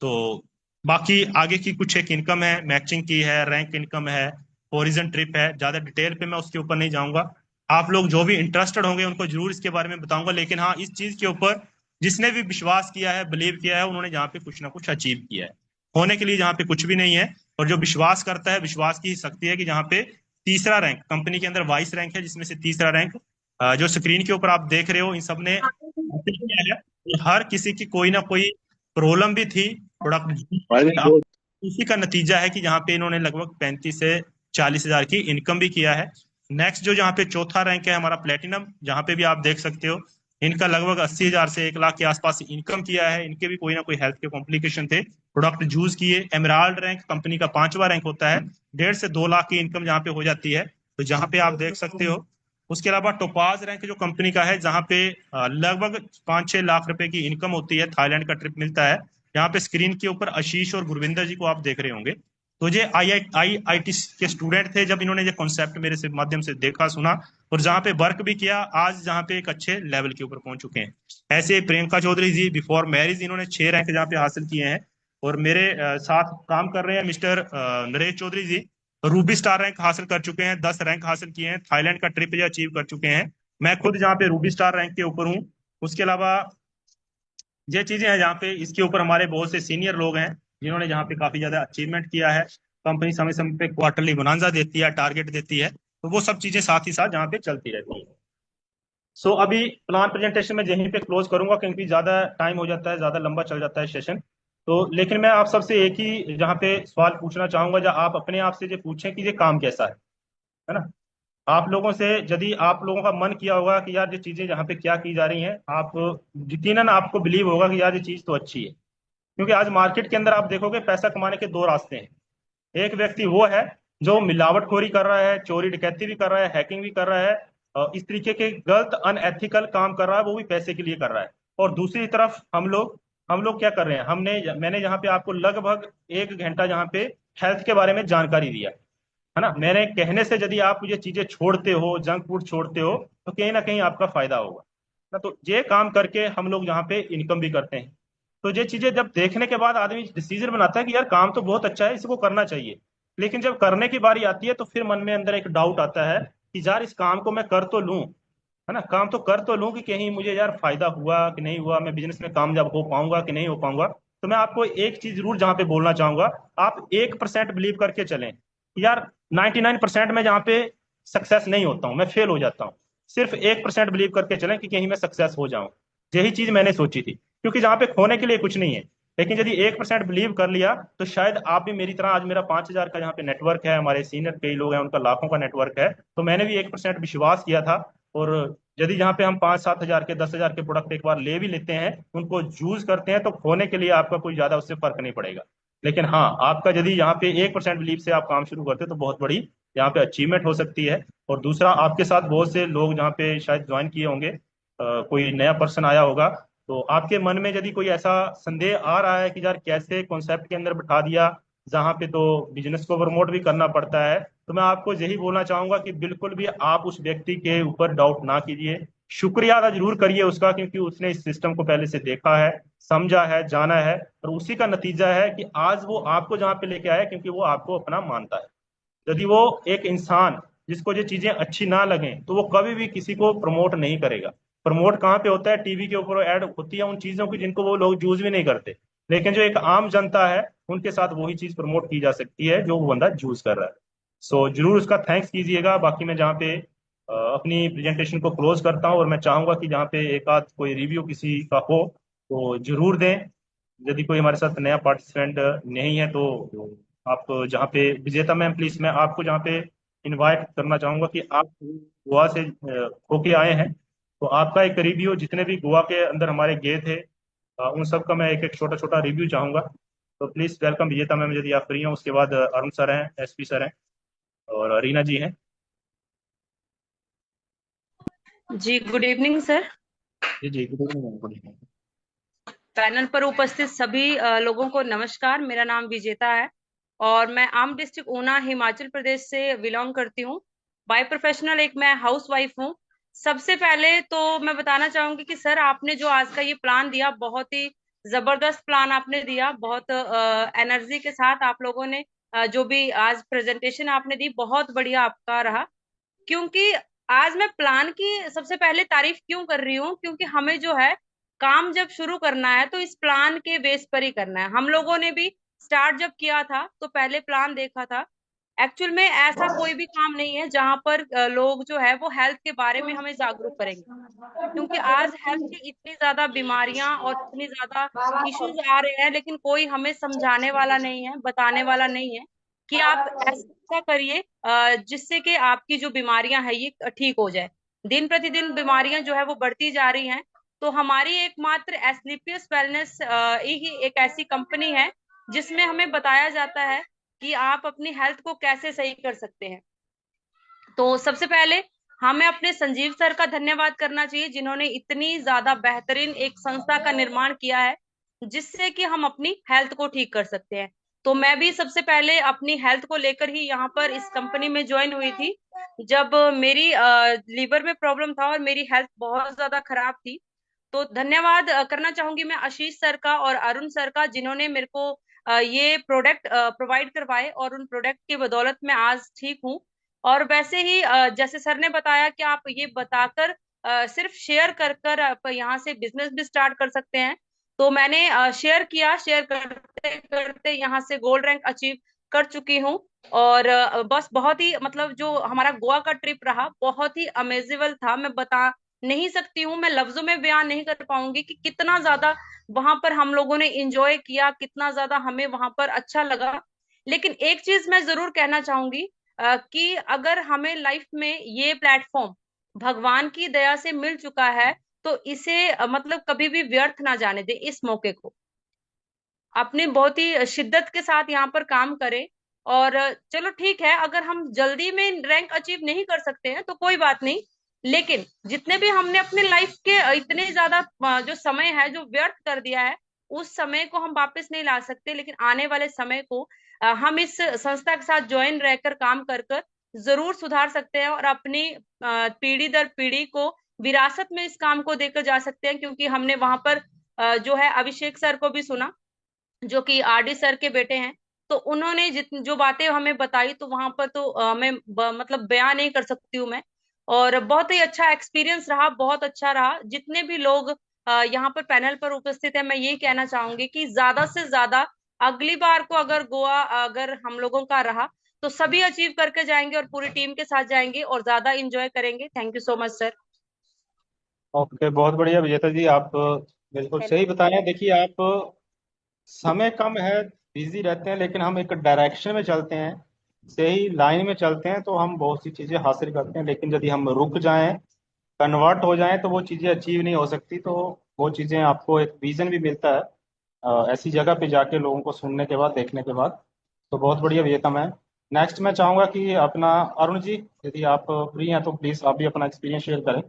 तो बाकी आगे की कुछ एक इनकम है, मैचिंग की है, रैंक इनकम है, ओरिजन ट्रिप है। ज्यादा डिटेल पे मैं उसके ऊपर नहीं जाऊंगा। आप लोग जो भी इंटरेस्टेड होंगे उनको जरूर इसके बारे में बताऊंगा। लेकिन हाँ, इस चीज के ऊपर जिसने भी विश्वास किया है, बिलीव किया है, उन्होंने जहाँ पे कुछ ना कुछ अचीव किया है। होने के लिए जहाँ पे कुछ भी नहीं है। और जो विश्वास करता है, विश्वास की ही शक्ति है कि जहाँ पे तीसरा रैंक कंपनी के अंदर 22 रैंक है, जिसमें से तीसरा रैंक जो स्क्रीन के ऊपर आप देख रहे हो, इन सब ने हासिल किया है। हर किसी की कोई ना कोई प्रॉब्लम भी थी, प्रोडक्ट, उसी का नतीजा है कि जहाँ पे इन्होंने लगभग 35 से 40 हजार की इनकम भी किया है। नेक्स्ट जो जहाँ पे चौथा रैंक है हमारा प्लेटिनम, जहाँ पे भी आप देख सकते हो इनका लगभग 80 हजार से 1 लाख के आसपास इनकम किया है। इनके भी कोई ना कोई हेल्थ के कॉम्प्लिकेशन थे, प्रोडक्ट यूज किए। एमराल्ड रैंक कंपनी का 5वां रैंक होता है, 1.5 से 2 लाख की इनकम जहाँ पे हो जाती है, तो जहाँ पे आप देख सकते हो। उसके अलावा टोपाज रैंक जो कंपनी का है, जहाँ पे लगभग 5-6 लाख रुपए की इनकम होती है, थाईलैंड का ट्रिप मिलता है। यहाँ पे स्क्रीन के ऊपर आशीष और गुरविंदर जी को आप देख रहे होंगे। तो ये आई टी के स्टूडेंट थे जब इन्होंने ये कॉन्सेप्ट मेरे से माध्यम से देखा, सुना, और जहाँ पे वर्क भी किया, आज जहाँ पे एक अच्छे लेवल के ऊपर पहुंच चुके हैं। ऐसे ही प्रियंका चौधरी जी, बिफोर मैरिज इन्होंने 6 रैंक जहाँ पे हासिल किए हैं। और मेरे साथ काम कर रहे हैं मिस्टर नरेश चौधरी जी, रूबी स्टार रैंक हासिल कर चुके हैं, 10 रैंक हासिल किए हैं, थाईलैंड का ट्रिप ये अचीव कर चुके हैं। मैं खुद जहाँ पे रूबी स्टार रैंक के ऊपर हूँ। उसके अलावा ये चीजें हैं जहाँ पे इसके ऊपर हमारे बहुत से सीनियर लोग हैं जिन्होंने जहाँ पे काफी ज्यादा अचीवमेंट किया है। कंपनी समय समय पे क्वार्टरली बोनांजा देती है, टारगेट देती है, तो वो सब चीजें साथ ही साथ जहाँ पे चलती रहती है। सो अभी प्लान प्रेजेंटेशन में यहीं पे क्लोज करूंगा, क्योंकि ज्यादा टाइम हो जाता है, ज्यादा लंबा चल जाता है सेशन। तो लेकिन मैं आप सबसे एक ही जहाँ पे सवाल पूछना चाहूंगा, जहाँ आप अपने आप से ये पूछें कि ये काम कैसा है ना। आप लोगों से यदि आप लोगों का मन किया होगा कि यार ये चीजें यहाँ पे क्या की जा रही हैं, आप यकीनन आपको बिलीव होगा कि यार ये चीज तो अच्छी है। क्योंकि आज मार्केट के अंदर आप देखोगे पैसा कमाने के दो रास्ते हैं। एक व्यक्ति वो है जो मिलावटखोरी कर रहा है, चोरी डकैती भी कर रहा है, हैकिंग भी कर रहा है, इस तरीके के गलत अनएथिकल काम कर रहा है, वो भी पैसे के लिए कर रहा है। और दूसरी तरफ हम लोग क्या कर रहे हैं? मैंने यहाँ पे आपको लगभग 1 घंटा यहाँ पे हेल्थ के बारे में जानकारी दिया, है ना। मेरे कहने से यदि आप ये चीजें छोड़ते हो, जंक फूड छोड़ते हो, तो कहीं ना कहीं आपका फायदा होगा ना। तो ये काम करके हम लोग यहाँ पे इनकम भी करते हैं। तो ये चीजें जब देखने के बाद आदमी डिसीजन बनाता है कि यार काम तो बहुत अच्छा है, इसको करना चाहिए। लेकिन जब करने की बारी आती है तो फिर मन में अंदर एक डाउट आता है कि यार इस काम को मैं कर तो लूं, है ना, काम तो कर तो लूं, कि कहीं मुझे यार फायदा हुआ कि नहीं हुआ, मैं बिजनेस में कामयाब हो पाऊंगा कि नहीं हो पाऊंगा। तो मैं आपको एक चीज जरूर जहां पे बोलना चाहूंगा, आप 1% बिलीव करके चलें। यार 99% में जहाँ पे सक्सेस नहीं होता हूँ, मैं फेल हो जाता हूँ। सिर्फ 1% बिलीव करके चलें कि कहीं मैं सक्सेस हो जाऊं। यही चीज मैंने सोची थी, क्योंकि जहाँ पे खोने के लिए कुछ नहीं है। लेकिन यदि 1% बिलीव कर लिया तो शायद आप भी मेरी तरह, आज मेरा 5,000 का यहाँ पे नेटवर्क है, हमारे सीनियर कई लोग हैं उनका लाखों का नेटवर्क है, तो मैंने भी 1% विश्वास किया था। और यदि यहाँ पे हम 5-7 हजार के, 10,000 के प्रोडक्ट एक बार ले भी लेते हैं, उनको यूज करते हैं, तो खोने के लिए आपका कोई ज्यादा उससे फर्क नहीं पड़ेगा। लेकिन हाँ, आपका यदि यहाँ पे 1% बिलीव से आप काम शुरू करते हो तो बहुत बड़ी यहाँ पे अचीवमेंट हो सकती है। और दूसरा, आपके साथ बहुत से लोग जहाँ पे शायद ज्वाइन किए होंगे, कोई नया पर्सन आया होगा, तो आपके मन में यदि कोई ऐसा संदेह आ रहा है कि यार कैसे कॉन्सेप्ट के अंदर बिठा दिया जहाँ पे तो बिजनेस को प्रमोट भी करना पड़ता है, तो मैं आपको यही बोलना चाहूंगा कि बिल्कुल भी आप उस व्यक्ति के ऊपर डाउट ना कीजिए। शुक्रिया अदा जरूर करिए उसका, क्योंकि उसने इस सिस्टम को पहले से देखा है, समझा है, जाना है, और उसी का नतीजा है कि आज वो आपको जहाँ पे लेके आया, क्योंकि वो आपको अपना मानता है। यदि वो एक इंसान जिसको ये चीजें अच्छी ना लगें तो वो कभी भी किसी को प्रमोट नहीं करेगा। प्रमोट कहाँ पे होता है? टीवी के ऊपर ऐड होती है उन चीजों की जिनको वो लोग यूज भी नहीं करते, लेकिन जो एक आम जनता है उनके साथ वही चीज प्रमोट की जा सकती है जो वो बंदा यूज कर रहा है। सो जरूर उसका थैंक्स कीजिएगा। बाकी मैं जहाँ पे अपनी प्रेजेंटेशन को क्लोज करता हूँ, और मैं चाहूंगा कि जहाँ पे एक आध कोई रिव्यू किसी का हो तो जरूर दें। यदि कोई हमारे साथ नया पार्टिसिपेंट नहीं है तो आप जहाँ पे विजेता मैम, प्लीज मैं आपको जहाँ पे इनवाइट करना चाहूंगा कि आप गोवा से होके आए हैं, तो आपका एक रिव्यू, जितने भी गोवा के अंदर हमारे गए थे उन सब का मैं एक एक छोटा छोटा रिव्यू चाहूंगा। तो प्लीज वेलकम विजेता मैम, यदि आप फ्री हैं। उसके बाद अरुण सर हैं, एसपी सर हैं, और रीना जी हैं। जी, गुड इवनिंग सर। जी जी, good evening ma'am, good evening. Panel पर उपस्थित सभी लोगों को नमस्कार। मेरा नाम विजेता है और मैं आम डिस्ट्रिक्ट ऊना हिमाचल प्रदेश से बिलोंग करती हूँ। बाय प्रोफेशनल एक मैं हाउस वाइफ हूँ। सबसे पहले तो मैं बताना चाहूंगी कि सर आपने जो आज का ये प्लान दिया, बहुत ही जबरदस्त प्लान आपने दिया। बहुत एनर्जी के साथ आप लोगों ने जो भी आज प्रेजेंटेशन आपने दी, बहुत बढ़िया आपका रहा। क्योंकि आज मैं प्लान की सबसे पहले तारीफ क्यों कर रही हूँ, क्योंकि हमें जो है काम जब शुरू करना है तो इस प्लान के बेस पर ही करना है। हम लोगों ने भी स्टार्ट जब किया था तो पहले प्लान देखा था। एक्चुअल में ऐसा कोई भी काम नहीं है जहां पर लोग जो है वो हेल्थ के बारे में हमें जागरूक करेंगे। क्योंकि आज हेल्थ की इतनी ज्यादा बीमारियां और इतनी ज्यादा इश्यूज आ रहे हैं, लेकिन कोई हमें समझाने वाला नहीं है, बताने वाला नहीं है कि आप ऐसा करिए जिससे कि आपकी जो बीमारियां हैं ये ठीक हो जाए। दिन प्रतिदिन बीमारियां जो है वो बढ़ती जा रही हैं। तो हमारी एकमात्र एस्क्लेपियस वेलनेस ही एक ऐसी कंपनी है जिसमें हमें बताया जाता है कि आप अपनी हेल्थ को कैसे सही कर सकते हैं। तो सबसे पहले हमें अपने संजीव सर का धन्यवाद करना चाहिए, जिन्होंने इतनी ज्यादा बेहतरीन एक संस्था का निर्माण किया है जिससे कि हम अपनी हेल्थ को ठीक कर सकते हैं। तो मैं भी सबसे पहले अपनी हेल्थ को लेकर ही यहाँ पर इस कंपनी में ज्वाइन हुई थी। जब मेरी लीवर में प्रॉब्लम था और मेरी हेल्थ बहुत ज्यादा खराब थी, तो धन्यवाद करना चाहूंगी मैं आशीष सर का और अरुण सर का, जिन्होंने मेरे को ये प्रोडक्ट प्रोवाइड करवाए, और उन प्रोडक्ट की बदौलत मैं आज ठीक हूँ। और वैसे ही जैसे सर ने बताया कि आप ये बताकर सिर्फ शेयर कर कर आप यहाँ से बिजनेस भी स्टार्ट कर सकते हैं। तो मैंने शेयर किया, शेयर करते करते यहाँ से गोल्ड रैंक अचीव कर चुकी हूँ। और बस बहुत ही मतलब जो हमारा गोवा का ट्रिप रहा बहुत ही अमेजेबल था। मैं बता नहीं सकती हूँ, मैं लफ्जों में बयान नहीं कर पाऊंगी कि कितना ज्यादा वहां पर हम लोगों ने एंजॉय किया, कितना ज्यादा हमें वहां पर अच्छा लगा। लेकिन एक चीज मैं जरूर कहना चाहूंगी कि अगर हमें लाइफ में ये प्लेटफॉर्म भगवान की दया से मिल चुका है तो इसे मतलब कभी भी व्यर्थ ना जाने दे। इस मौके को अपने बहुत ही शिद्दत के साथ यहाँ पर काम करें। और चलो ठीक है, अगर हम जल्दी में रैंक अचीव नहीं कर सकते हैं तो कोई बात नहीं। लेकिन जितने भी हमने अपने लाइफ के इतने ज्यादा जो समय है जो व्यर्थ कर दिया है, उस समय को हम वापस नहीं ला सकते। लेकिन आने वाले समय को हम इस संस्था के साथ ज्वाइन रहकर काम कर कर जरूर सुधार सकते हैं और अपनी पीढ़ी दर पीढ़ी को विरासत में इस काम को देकर जा सकते हैं। क्योंकि हमने वहां पर जो है अभिषेक सर को भी सुना, जो कि आरडी सर के बेटे हैं। तो उन्होंने जो बातें हमें बताई, तो वहां पर तो मैं मतलब बयान नहीं कर सकती हूँ मैं। और बहुत ही अच्छा एक्सपीरियंस रहा, बहुत अच्छा रहा। जितने भी लोग यहाँ पर पैनल पर उपस्थित है, मैं यही कहना चाहूंगी कि ज्यादा से ज्यादा अगली बार को अगर गोवा अगर हम लोगों का रहा तो सभी अचीव करके जाएंगे और पूरी टीम के साथ जाएंगे और ज्यादा इंजॉय करेंगे। Thank you so much sir. Okay, बहुत बढ़िया विजेता जी, आप बिल्कुल सही बताएं। देखिए, आप समय कम है, बिजी रहते हैं, लेकिन हम एक डायरेक्शन में चलते हैं, सही लाइन में चलते हैं तो हम बहुत सी चीज़ें हासिल करते हैं। लेकिन यदि हम रुक जाएं, कन्वर्ट हो जाएं, तो वो चीज़ें अचीव नहीं हो सकती। तो वो चीज़ें, आपको एक विजन भी मिलता है ऐसी जगह पे जाके, लोगों को सुनने के बाद, देखने के बाद। तो बहुत बढ़िया विजेता मैम। नेक्स्ट मैं चाहूंगा कि अपना अरुण जी, यदि आप फ्री हैं तो प्लीज आप भी अपना एक्सपीरियंस शेयर करें।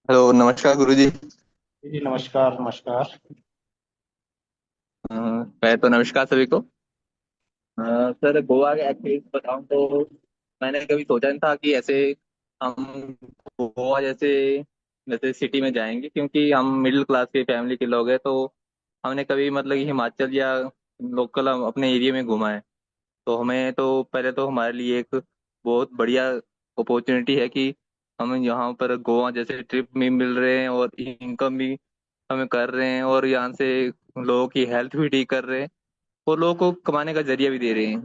हेलो, नमस्कार गुरुजी। जी नमस्कार नमस्कार। पहले तो नमस्कार सभी को। सर, गोवा के एक्सपीरियंस बताऊं तो मैंने कभी सोचा नहीं था कि ऐसे हम गोवा जैसे जैसे सिटी में जाएंगे, क्योंकि हम मिडिल क्लास के फैमिली के लोग हैं। तो हमने कभी मतलब कि हिमाचल या लोकल अपने एरिया में घूमा है। तो हमें तो पहले तो हमारे लिए एक बहुत बढ़िया अपॉर्चुनिटी है कि हम यहाँ पर गोवा जैसे ट्रिप भी मिल रहे हैं और इनकम भी हमें कर रहे हैं, और यहाँ से लोगों की हेल्थ भी ठीक कर रहे हैं और लोगों को कमाने का जरिया भी दे रहे हैं।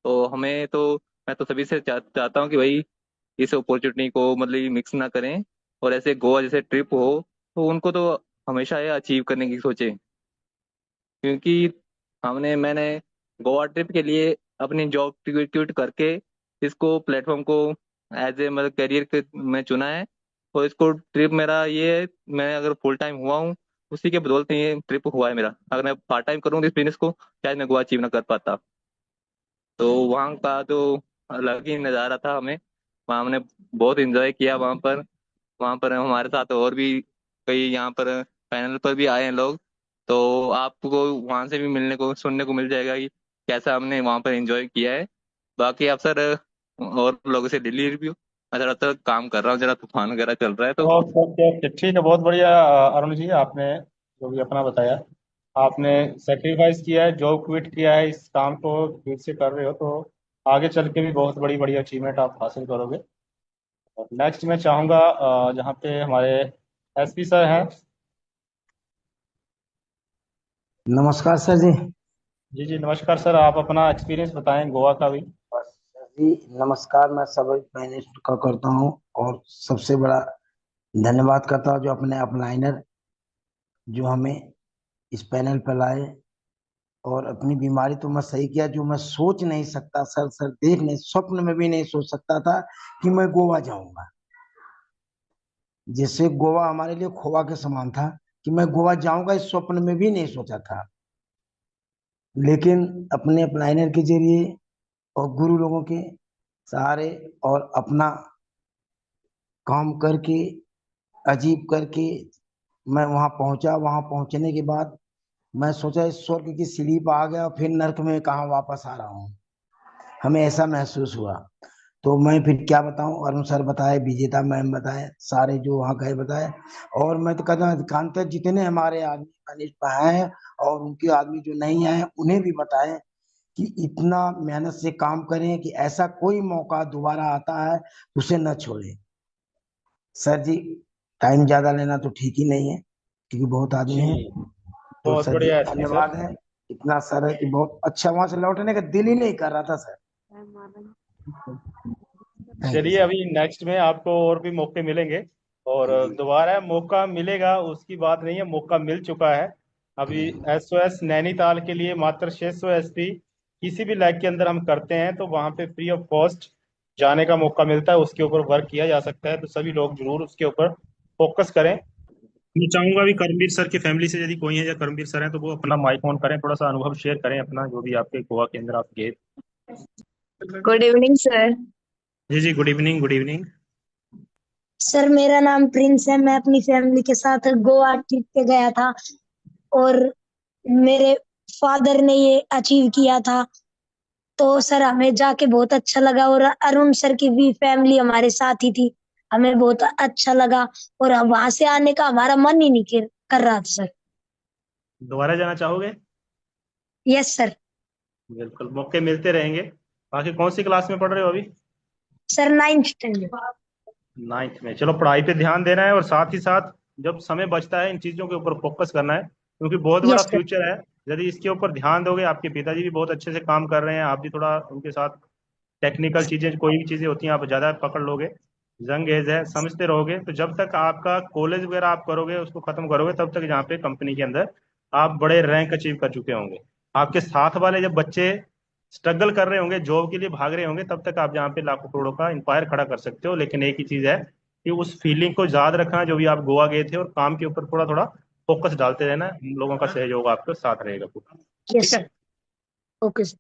तो हमें तो मैं तो सभी से चाहता हूँ कि भाई इस अपॉर्चुनिटी को मतलब कि मिक्स ना करें, और ऐसे गोवा जैसे ट्रिप हो तो उनको तो हमेशा ये अचीव करने की सोचे। क्योंकि मैंने गोवा ट्रिप के लिए अपनी जॉब क्विट करके इसको प्लेटफॉर्म को एज ए मतलब करियर के में चुना है। और इसको ट्रिप मेरा ये है, मैं अगर फुल टाइम हुआ हूँ उसी के बदौलत ये ट्रिप हुआ है मेरा। अगर मैं पार्ट टाइम करूँ इस बिजनेस को शायद मैं गोवा अचीव ना कर पाता। तो वहाँ का जो अलग ही नज़ारा था, हमें वहाँ हमने बहुत एंजॉय किया वहाँ पर। वहाँ पर हमारे साथ और भी कई यहाँ पर पैनल पर भी आए हैं लोग। तो आपको वहाँ से भी मिलने को सुनने को मिल जाएगा कि कैसा हमने वहाँ पर एंजॉय किया है। बाकी आप सर और लोगों से डेली रिव्यू, मैं थोड़ा सा काम कर रहा हूँ, जरा तूफान वगैरह चल रहा है तो। ओके ओके ओके, ठीक है, बहुत बढ़िया। अरुण जी, आपने जो भी अपना बताया, आपने सेक्रीफाइस किया है, जॉब क्विट किया है, इस काम को फिर से कर रहे हो, तो आगे चल के भी बहुत बड़ी बड़ी अचीवमेंट आप हासिल करोगे। और नेक्स्ट मैं चाहूँगा जहाँ पे हमारे एसपी सर हैं। नमस्कार सर जी। जी जी नमस्कार सर, आप अपना एक्सपीरियंस बताएं गोवा का भी। सर जी नमस्कार, मैं सभी मैनेज का करता हूँ और सबसे बड़ा धन्यवाद करता हूँ जो अपने अपलाइनर जो हमें इस पैनल पर लाए। और अपनी बीमारी तो मैं सही किया, जो मैं सोच नहीं सकता सर, देख नहीं, स्वप्न में भी नहीं सोच सकता था कि मैं गोवा जाऊंगा। जैसे गोवा हमारे लिए खोवा के समान था, कि मैं गोवा जाऊंगा इस स्वप्न में भी नहीं सोचा था। लेकिन अपने अपलाइनर के जरिए और गुरु लोगों के सहारे और अपना काम करके अजीब करके मैं वहां पहुंचा। वहां पहुंचने के बाद मैं सोचा इस स्वर्ग की सीढ़ी पर आ गया, फिर नर्क में कहाँ वापस आ रहा हूँ। हमें ऐसा महसूस हुआ। तो मैं फिर क्या बताऊं, अरुण सर बताए, विजेता मैम बताए, सारे जो वहाँ गए बताए। और मैं तो कहता हूँ अधिकांशतः जितने हमारे आदमी कनिष्ठ पर हैं और उनके आदमी जो नहीं आए उन्हें भी बताएं कि इतना मेहनत से काम करें कि ऐसा कोई मौका दोबारा आता है तो उसे न छोड़ें। सर जी टाइम ज्यादा लेना तो ठीक ही नहीं है, क्योंकि बहुत आदमी जी, हैं। तो बहुत सर जी बढ़िया एसपी सर। धन्यवाद है। इतना सर है कि बहुत अच्छा, वहां से लौटने का दिल ही नहीं कर रहा था सर। थैंक यू चलिए, सर। अभी नेक्स्ट में आपको और भी मौके मिलेंगे, और जी दोबारा मौका मिलेगा उसकी बात नहीं है, मौका मिल चुका है। अभी एसओएस नैनीताल के लिए मात्र 600 एसपी किसी भी लैग के अंदर हम करते हैं, तो वहां पे फ्री ऑफ कॉस्ट जाने का मौका मिलता है, उसके ऊपर वर्क किया जा सकता है। तो सभी लोग जरूर उसके ऊपर फोकस करें। मैं चाहूंगा भी करमवीर सर की फैमिली से यदि कोई है या करमवीर सर हैं तो वो अपना माइक ऑन करें, थोड़ा सा अनुभव शेयर करें अपना, जो भी आपके गोवा के अंदर आप गए। Good evening sir. जी जी, good evening good evening. Sir मेरा नाम प्रिंस है, मैं अपनी फैमिली के साथ गोवा ट्रिप पे गया था और मेरे फादर ने ये अचीव किया था। तो सर हमें जाके बहुत अच्छा लगा, और अरुण सर की भी फैमिली हमारे साथ ही थी, हमें बहुत अच्छा लगा। और वहां से आने का हमारा मन ही नहीं कर रहा था सर। दोबारा जाना चाहोगे? Yes sir. बिल्कुल, मौके मिलते रहेंगे। बाकी कौन सी क्लास में पढ़ रहे हो अभी? Sir 9th standard. नाइन्थ में। चलो, पढ़ाई पे ध्यान देना है और साथ ही साथ जब समय बचता है इन चीजों के ऊपर फोकस करना है, क्योंकि बहुत बड़ा यस सर। फ्यूचर है। यदि इसके ऊपर ध्यान दोगे, आपके पिताजी भी बहुत अच्छे से काम कर रहे हैं, आप भी थोड़ा उनके साथ टेक्निकल चीजें, कोई भी चीजें होती हैं आप ज्यादा पकड़ लोगे, यंग एज है, समझते रहोगे, तो जब तक आपका कॉलेज वगैरह आप करोगे, उसको खत्म करोगे, तब तक यहाँ पे कंपनी के अंदर आप बड़े रैंक अचीव कर चुके होंगे। आपके साथ वाले जब बच्चे स्ट्रगल कर रहे होंगे, जॉब के लिए भाग रहे होंगे, तब तक आप यहाँ पे लाखों करोड़ों का इंपायर खड़ा कर सकते हो। लेकिन एक ही चीज है कि उस फीलिंग को याद रखना, जो भी आप गोवा गए थे, और काम के ऊपर थोड़ा थोड़ा फोकस डालते रहना। हम लोगों का सहयोग आपके साथ रहेगा पूरा। ठीक यस है। सर। Okay sir.